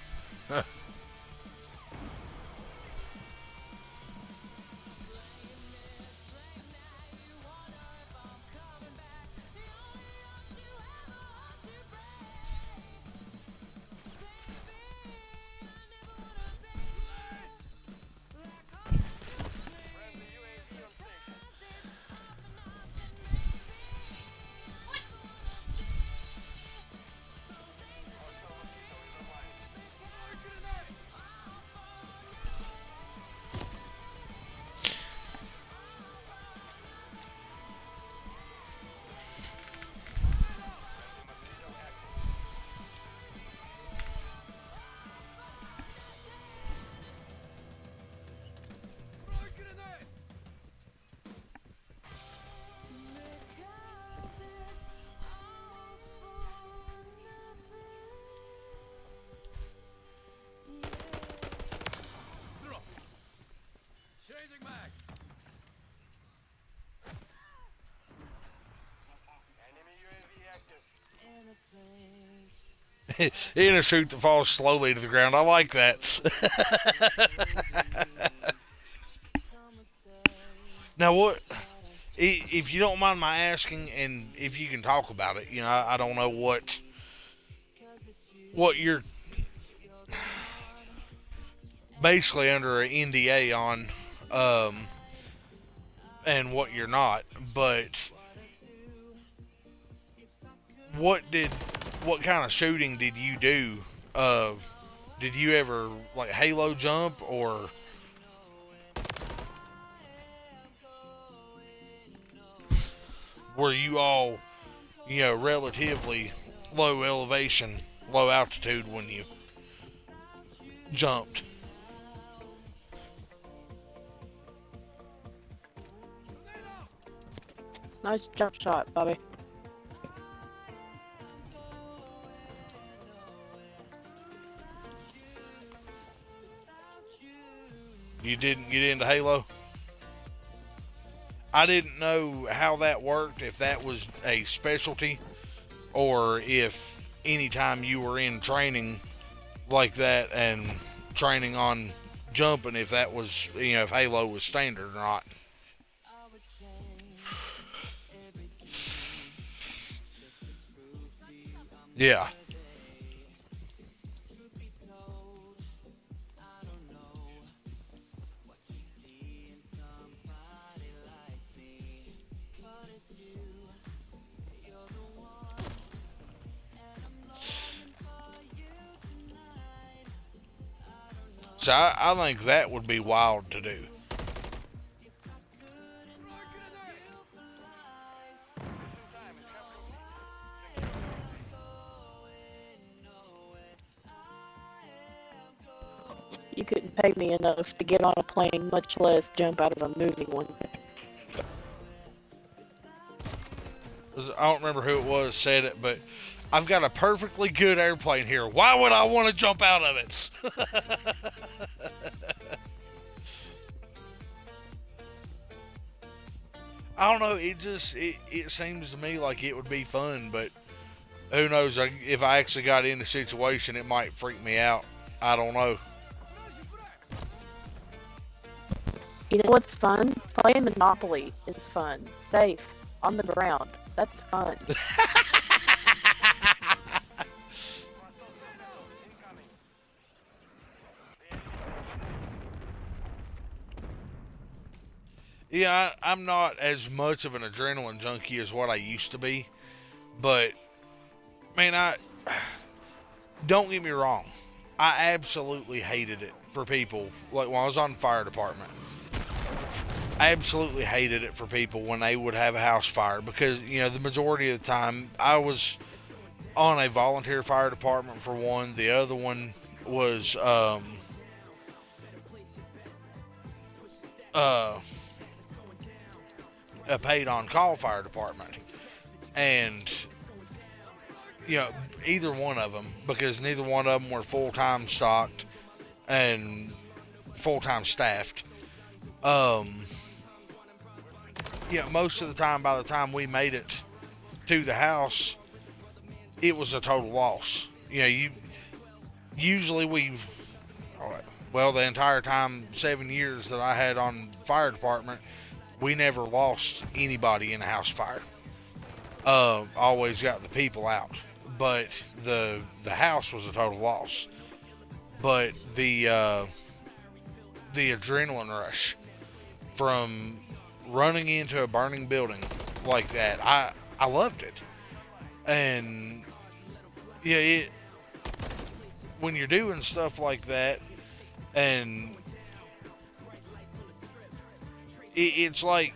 Changing mag. In a chute that falls slowly to the ground. I like that. Now, what, if you don't mind my asking, and if you can talk about it, I don't know what you're basically under an NDA on, and what you're not, but what kind of shooting did you do? Did you ever like halo jump, or were you all, relatively low elevation, low altitude when you jumped? Nice jump shot, Bobby. You didn't get into Halo? I didn't know how that worked, if that was a specialty, or if anytime you were in training like that and training on jumping, if that was, if Halo was standard or not. Yeah. So I think that would be wild to do. You couldn't pay me enough to get on a plane, much less jump out of a moving one. I don't remember who it was said it, but I've got a perfectly good airplane here. Why would I want to jump out of it? I don't know. It seems to me like it would be fun, but who knows? If I actually got in the situation, it might freak me out. I don't know. You know what's fun? Playing Monopoly is fun. Safe. On the ground. That's fun. Yeah, I'm not as much of an adrenaline junkie as what I used to be. But, man, don't get me wrong. I absolutely hated it for people. Like, when I was on the fire department, I absolutely hated it for people when they would have a house fire, because, the majority of the time I was on a volunteer fire department for one. The other one was a paid on call fire department. and you know, either one of them, because neither one of them were full time stocked and full time staffed. Um, yeah, most of the time, by the time we made it to the house, it was a total loss. You know, usually well, the entire time, 7 years that I had on fire department, we never lost anybody in a house fire. Always got the people out, but the house was a total loss. But the adrenaline rush from running into a burning building like that, I loved it. And yeah, when you're doing stuff like that, and it's like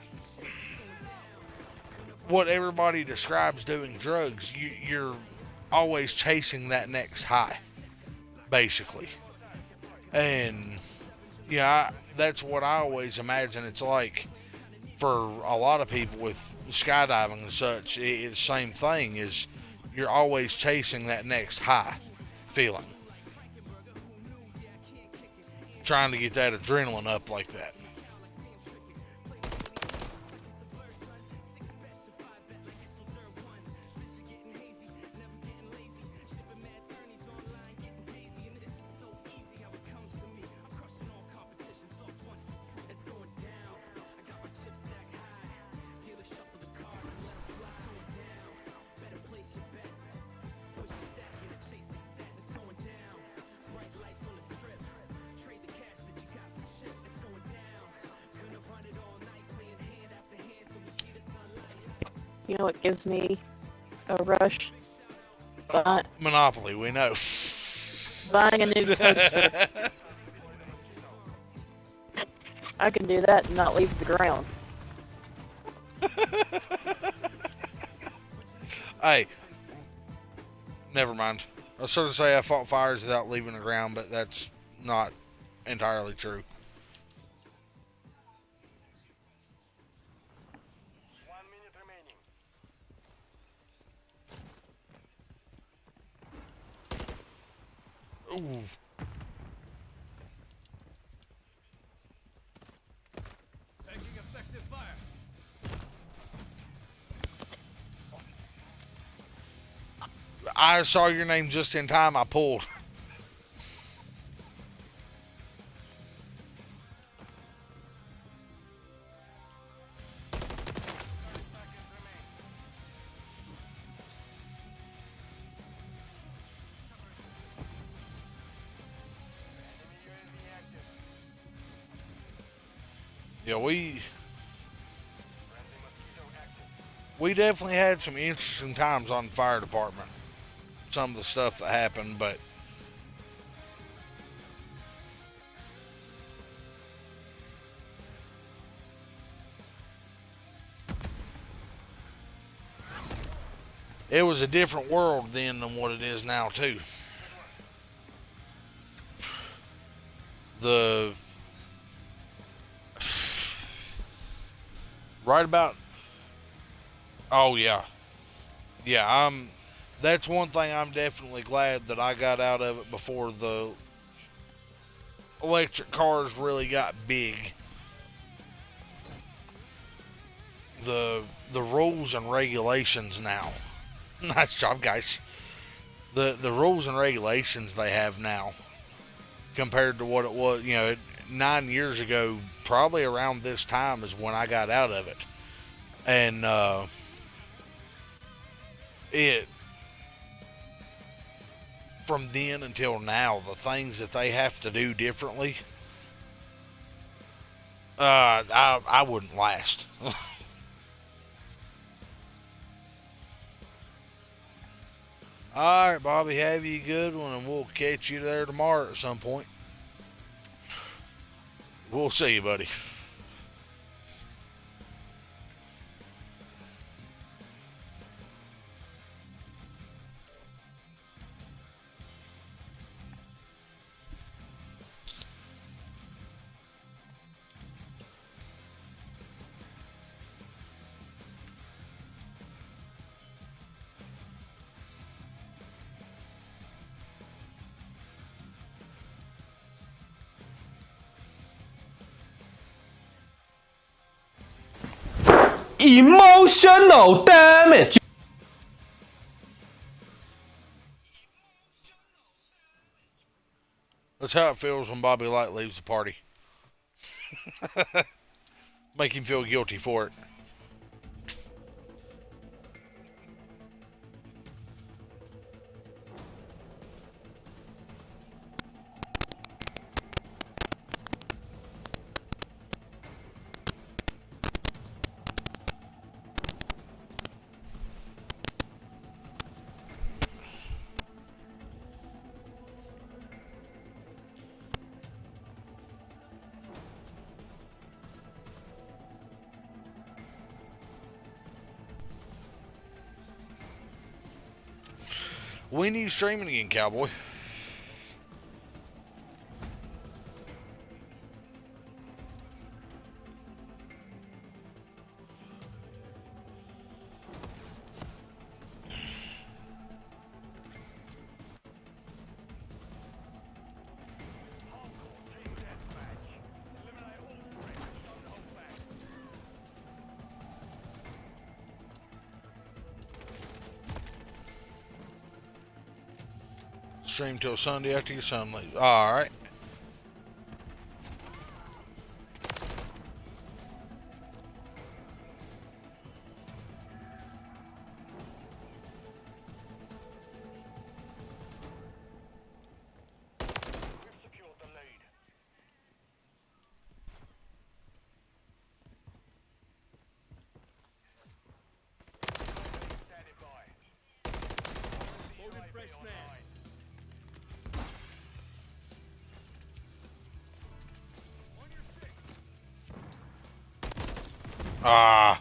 what everybody describes doing drugs. You're always chasing that next high, basically. And yeah, that's what I always imagine it's like for a lot of people with skydiving and such. It's the same thing. Is you're always chasing that next high feeling, trying to get that adrenaline up like that. You know what gives me a rush? But Monopoly, we know. buying a new coaster. I can do that and not leave the ground. Hey, never mind. I was sort of say I fought fires without leaving the ground, but that's not entirely true. Ooh. Taking effective fire. I saw your name just in time. I pulled. Yeah, we definitely had some interesting times on the fire department. Some of the stuff that happened, but it was a different world then than what it is now too. The right about oh yeah. That's one thing I'm definitely glad that I got out of it before the electric cars really got big. The rules and regulations now. Nice job, guys. The rules and regulations they have now compared to what it was, 9 years ago, probably around this time is when I got out of it. And it from then until now, the things that they have to do differently, I wouldn't last. All right, Bobby, have you a good one, and we'll catch you there tomorrow at some point. We'll see you, buddy. Emotional damage. That's how it feels when Bobby Light leaves the party. Make him feel guilty for it. When are you streaming again, Cowboy? Stream till Sunday after your son leaves. Alright. Loaded fresh man. Ah.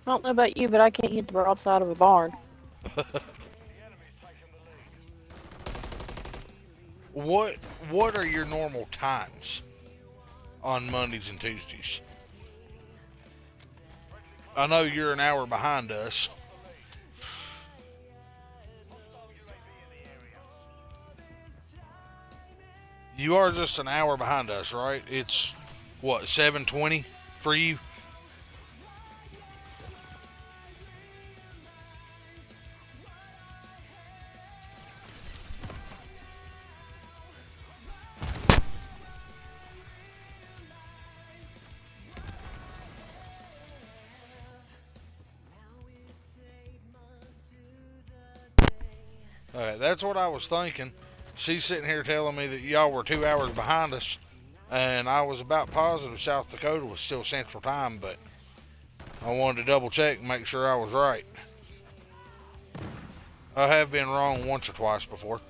I don't know about you, but I can't hit the broadside of a barn. What are your normal times on Mondays and Tuesdays? I know you're an hour behind us. You are just an hour behind us, right? It's what, 7:20 for you? Okay, that's what I was thinking. She's sitting here telling me that y'all were 2 hours behind us, and I was about positive South Dakota was still Central Time, but I wanted to double check and make sure I was right. I have been wrong once or twice before.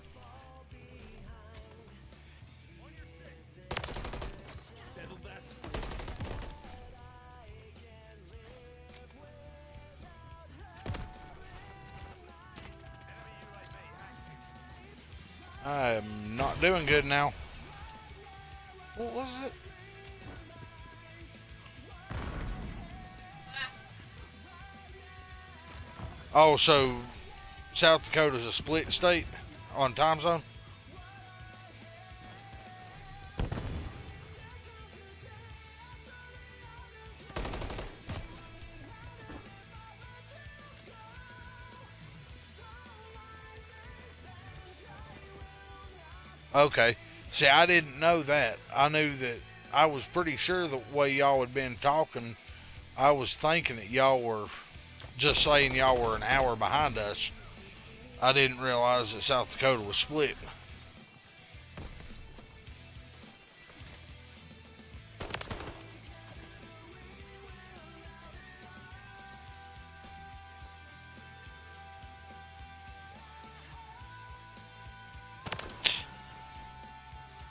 Settle that. I am not doing good now. What was it? Oh, so South Dakota's a split state on time zone? Okay. See, I didn't know that. I knew that I was pretty sure the way y'all had been talking, I was thinking that y'all were just saying y'all were an hour behind us. I didn't realize that South Dakota was split.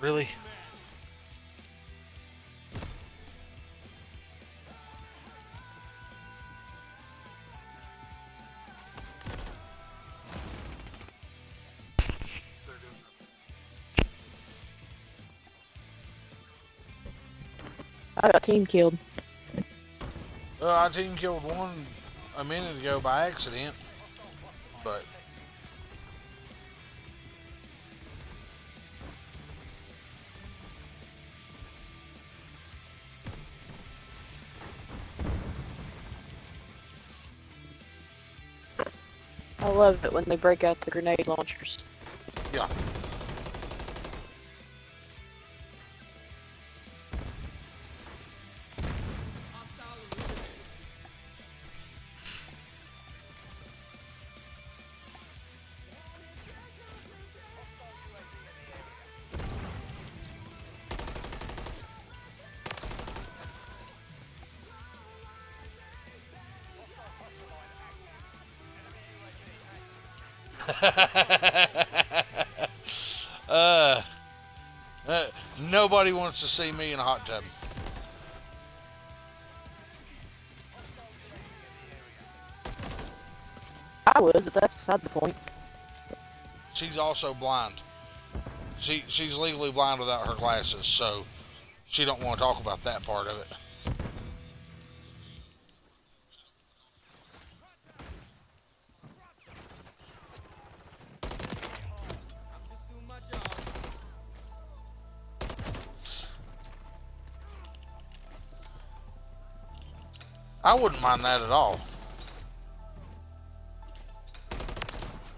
Really? I got team killed. I team killed one a minute ago by accident, but I love it when they break out the grenade launchers. yeah. uh, Nobody wants to see me in a hot tub. I would, but that's beside the point. She's also blind. She's legally blind without her glasses, so she don't want to talk about that part of it. Just doing my job. I wouldn't mind that at all.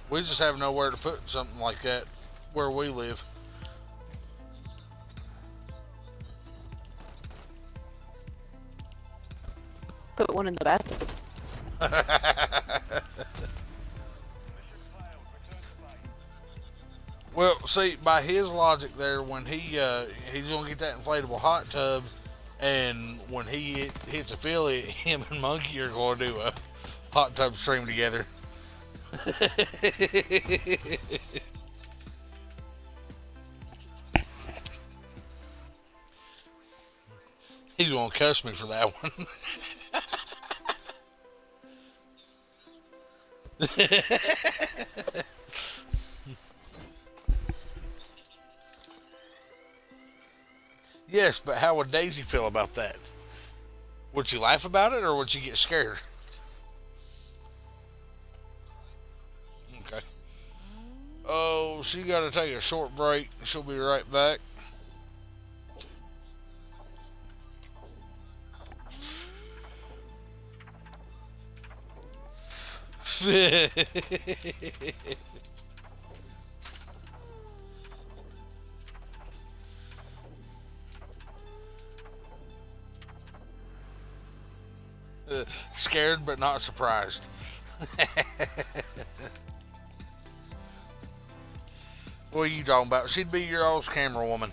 We just have nowhere to put something like that where we live. Put one in the bathroom. Well, see, by his logic there, when he's gonna get that inflatable hot tub, and when he hits affiliate, him and Monkey are going to do a hot tub stream together. He's gonna cuss me for that one. Yes, but how would Daisy feel about that? Would she laugh about it or would she get scared? Okay. Oh, she got to take a short break. She'll be right back. Scared but not surprised. What are you talking about? She'd be your old camera woman.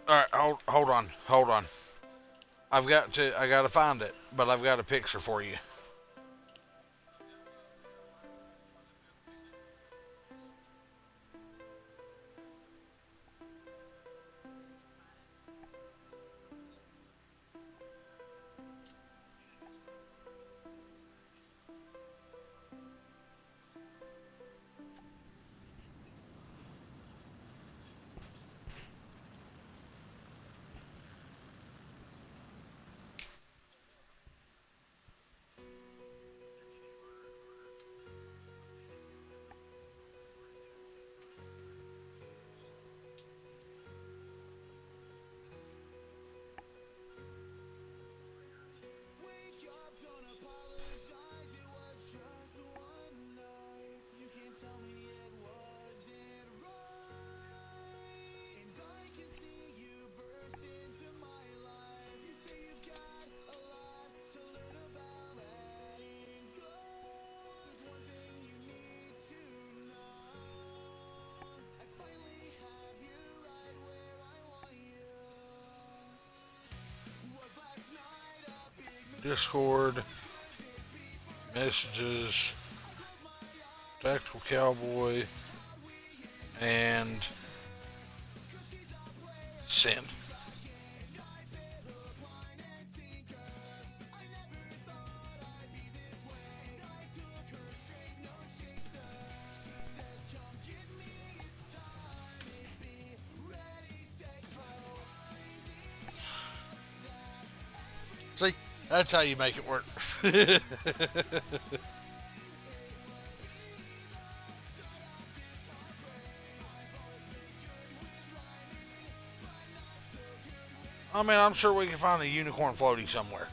All right, hold on. I got to find it, but I've got a picture for you. Discord, messages, Tactical Cowboy, and send. See, that's how you make it work. I mean, I'm sure we can find a unicorn floating somewhere.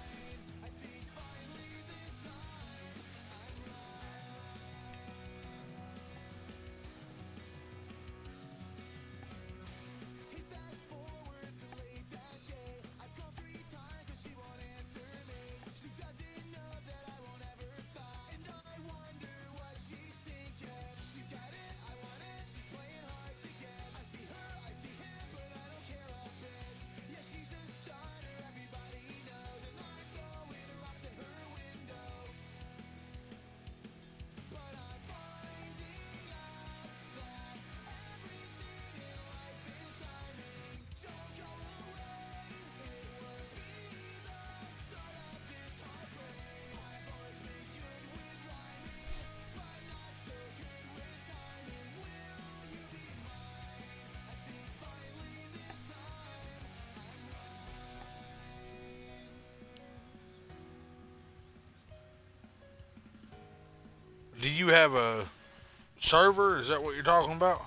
Do you have a server? Is that what you're talking about?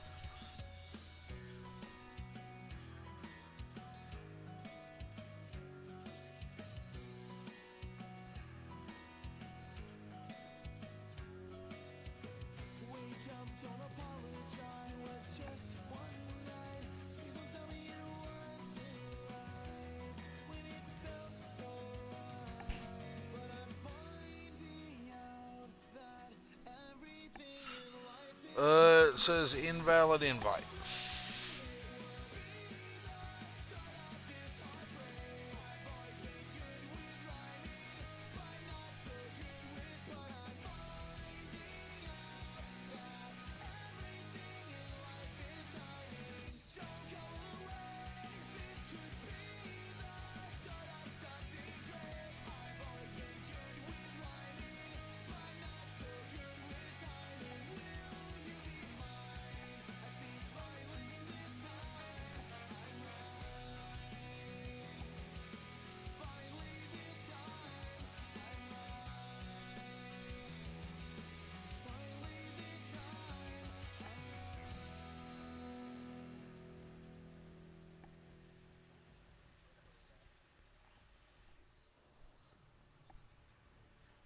It says invalid invite.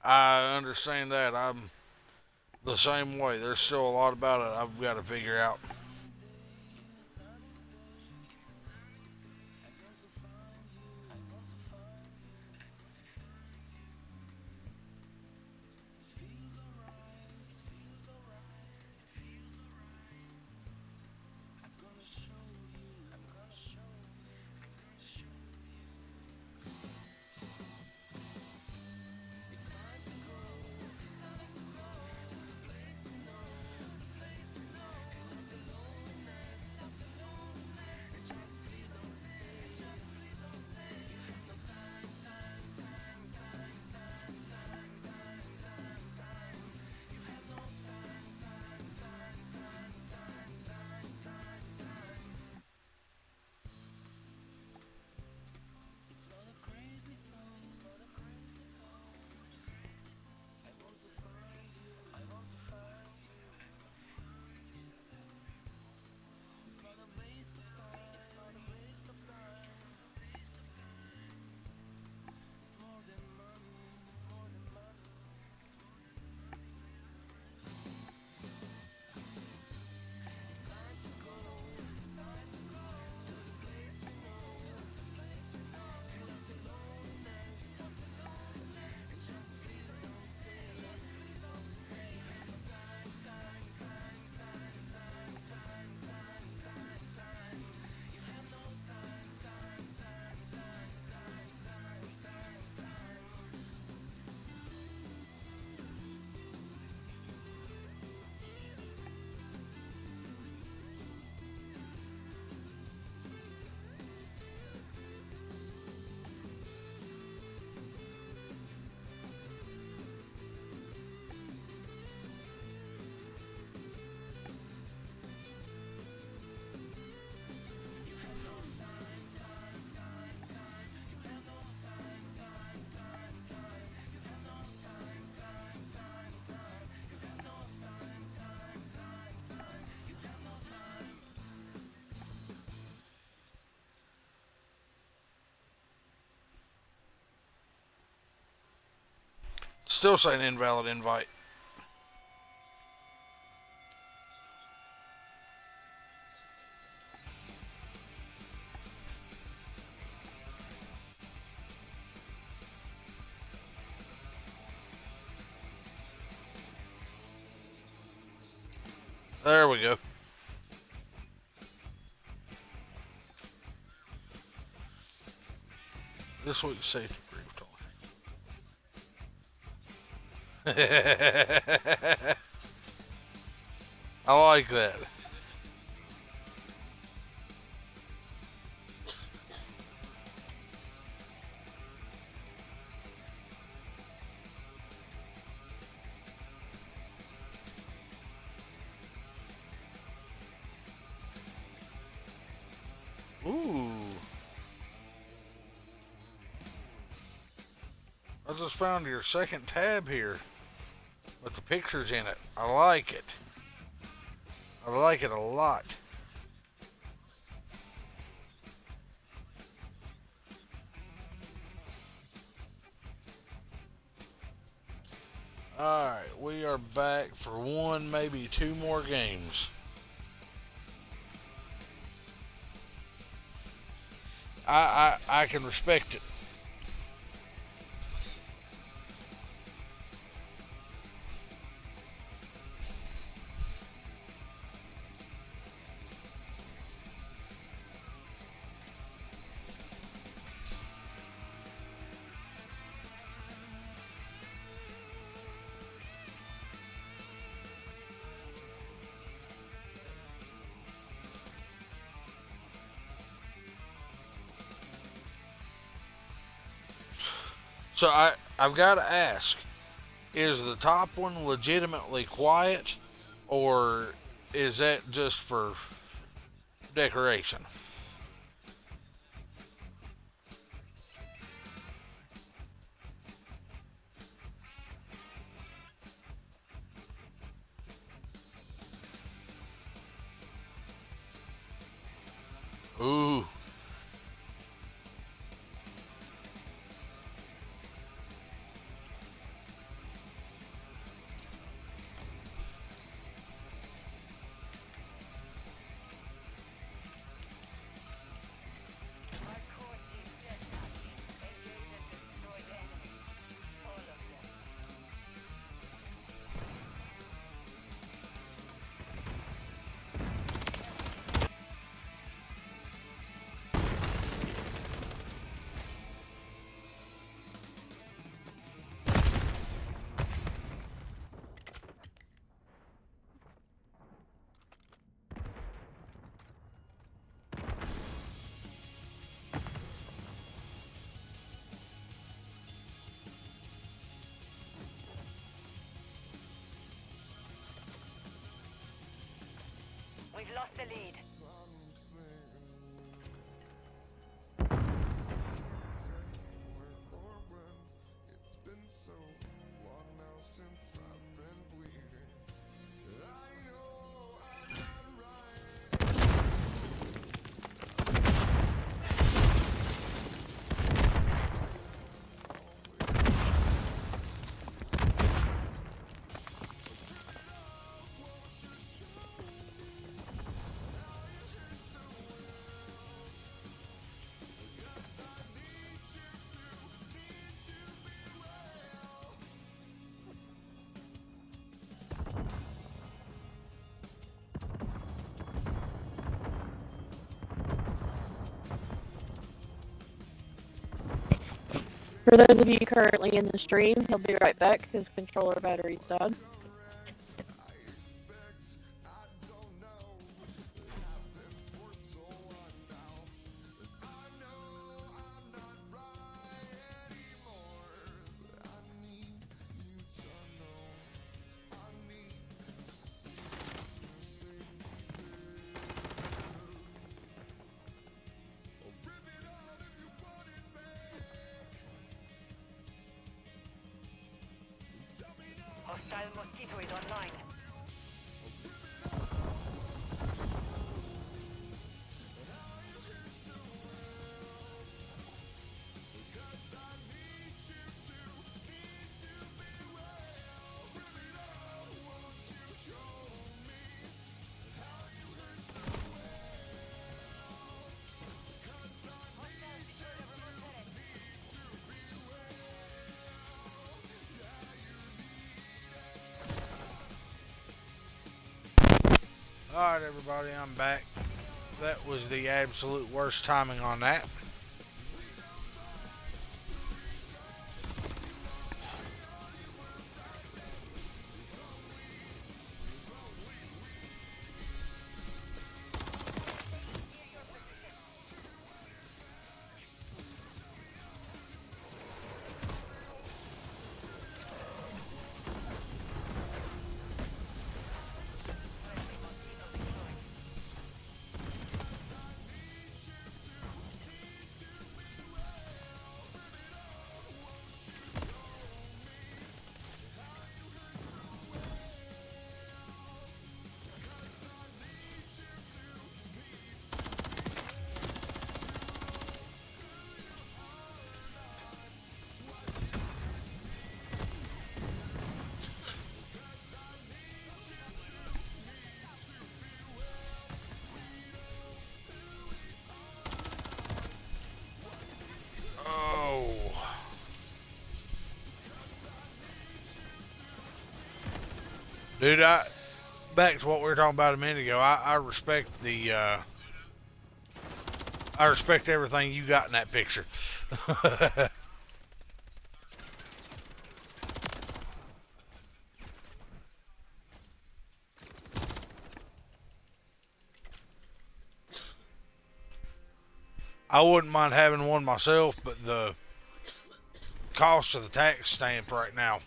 I understand that. I'm the same way. There's still a lot about it I've got to figure out. Still saying invalid invite. There we go. This week's safety brief talk. I like that. Ooh. I just found your second tab here with the pictures in it. I like it. I like it a lot. Alright, we are back for one, maybe two more games. I can respect it. So I've got to ask, is the top one legitimately quiet, or is that just for decoration? Ooh. We've lost the lead. It's been so long now since I've been bleeding. I know I'm not right. For those of you currently in the stream, he'll be right back. His controller battery's died. Hostile Mosquito is online. Alright, everybody, I'm back. That was the absolute worst timing on that. Dude, back to what we were talking about a minute ago. I respect I respect everything you got in that picture. I wouldn't mind having one myself, but the cost of the tax stamp right now.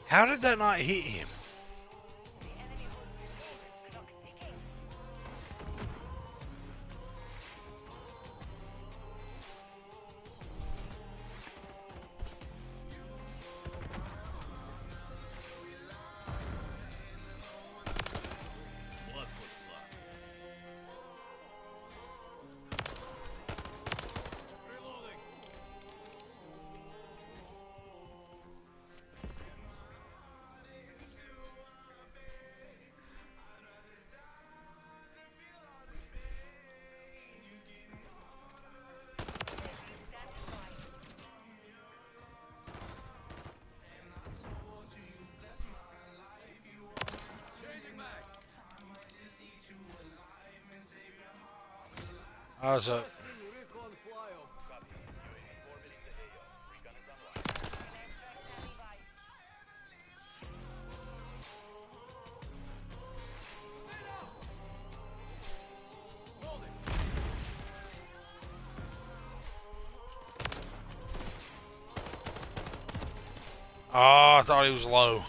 How did that not hit him? How's up? Oh, I thought he was low.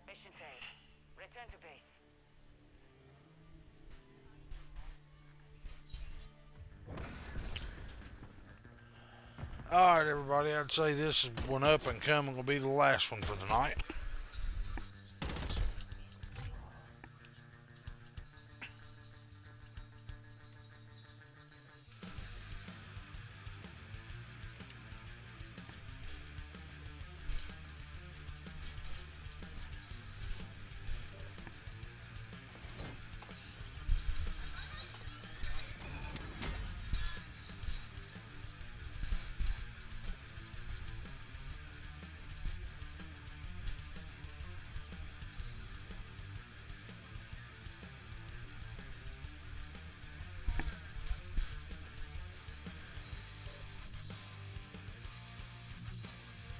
Mission failed. Return to base. Alright, everybody, I'd say this one up and coming will be the last one for the night.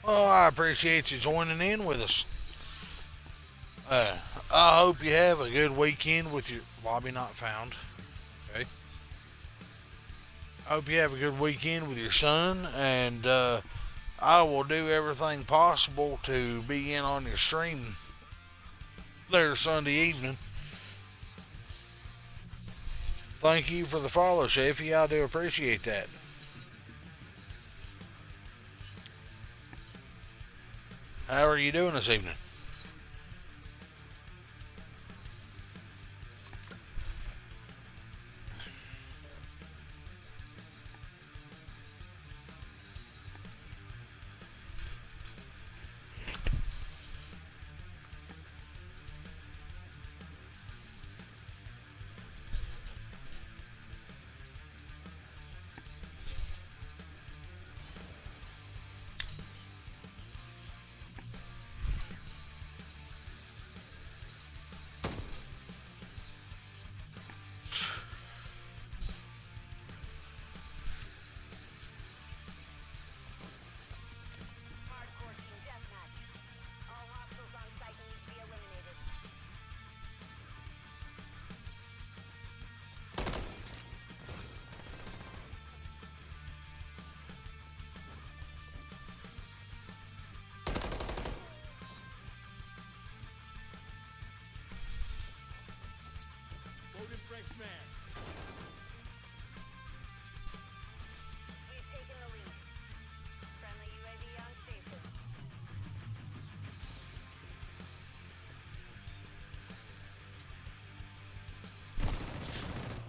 Well, I appreciate you joining in with us. Uh, I hope you have a good weekend with your lobby not found. Okay. I hope you have a good weekend with your son, and I will do everything possible to be in on your stream there Sunday evening. Thank you for the follow, Sheffy. I do appreciate that. How are you doing this evening? Hardcore team deathmatch. All hostiles on site need to be eliminated. Loaded fresh man. We've taken the lead. Friendly UAV on station.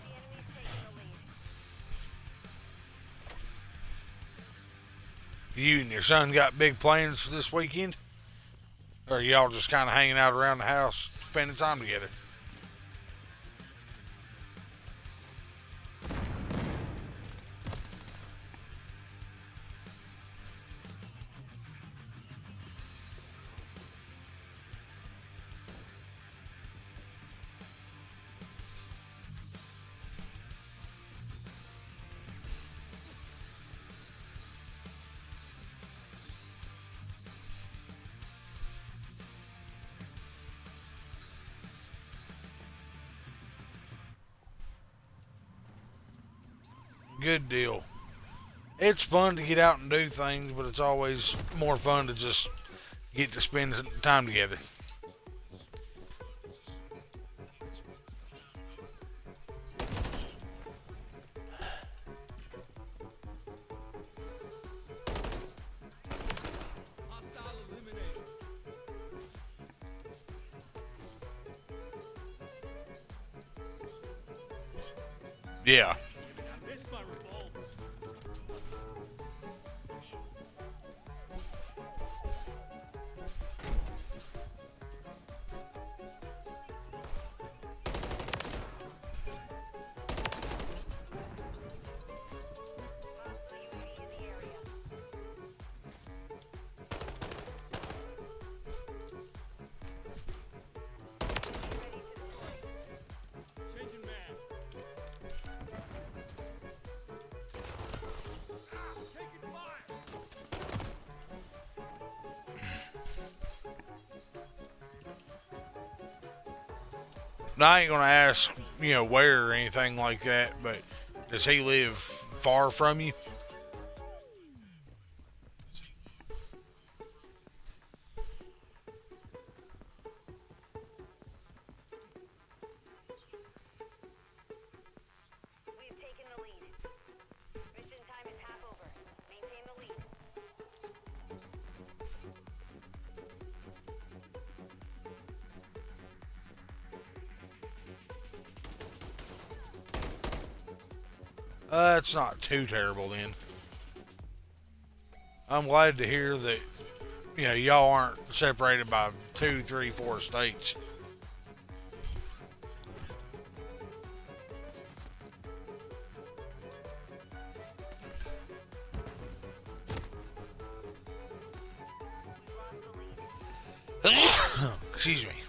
The enemy's taken the lead. You and your son got big plans for this weekend? Or are y'all just kind of hanging out around the house, spending time together? Good deal. It's fun to get out and do things, but it's always more fun to just get to spend some time together. Hostile eliminated. Yeah. This my revolver. Hostile UAV in the area. Ready to deploy. Changing man. Taking fire. Now, I ain't gonna ask, where or anything like that, but does he live far from you? We've taken the lead. Mission time is half over. Maintain the lead. It's not too terrible then. I'm glad to hear that, y'all aren't separated by 2, 3, 4 states. We've lost the lead. Excuse me.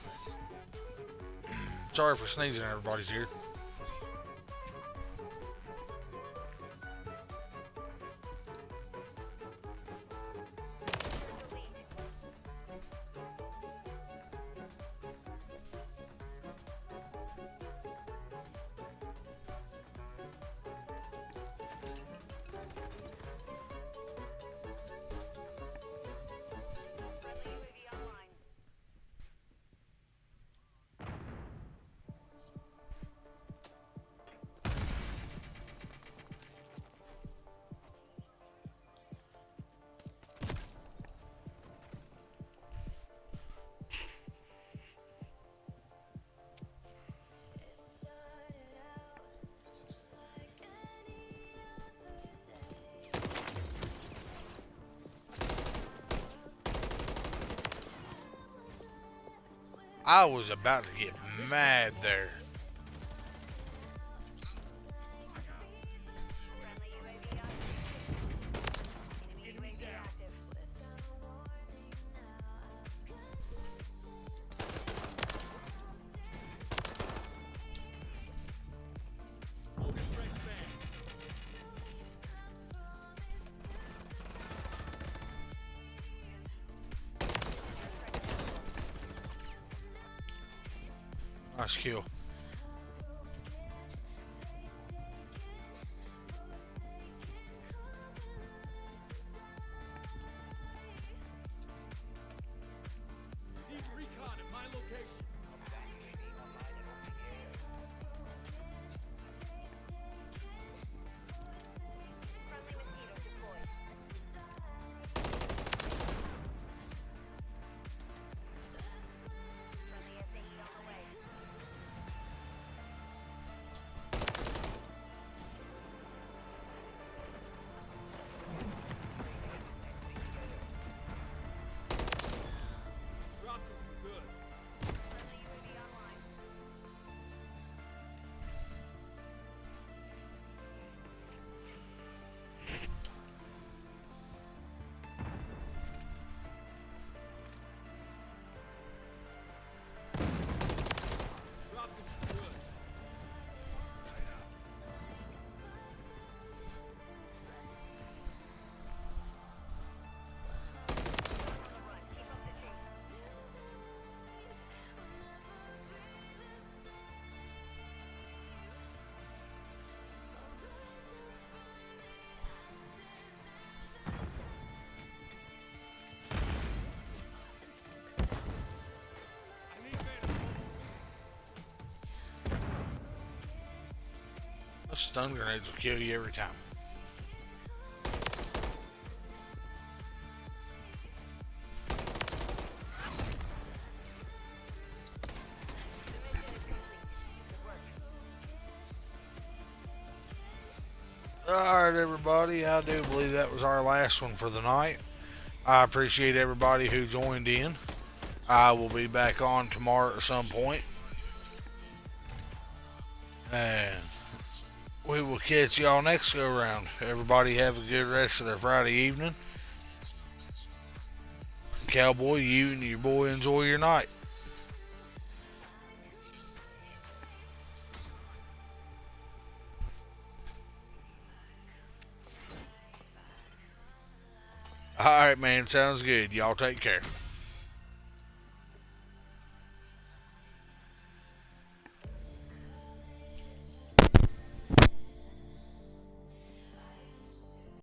Sorry for sneezing in everybody's ear. I was about to get mad there. Friendly UAV on station. Enemy UAV active. Loading fresh mag. Nice kill. Need recon at my location. Friendly mosquito deployed. Friendly SAE on the way. Dropped him for good. Friendly UAV online. Dropped him for good. On the run. Keep up the chase. I need medic. Those stun grenades will kill you every time. Alright, everybody. I do believe that was our last one for the night. I appreciate everybody who joined in. I will be back on tomorrow at some point. And we will catch y'all next go round. Everybody have a good rest of their Friday evening. Cowboy, you and your boy enjoy your night. Alright, man. Sounds good. Y'all take care.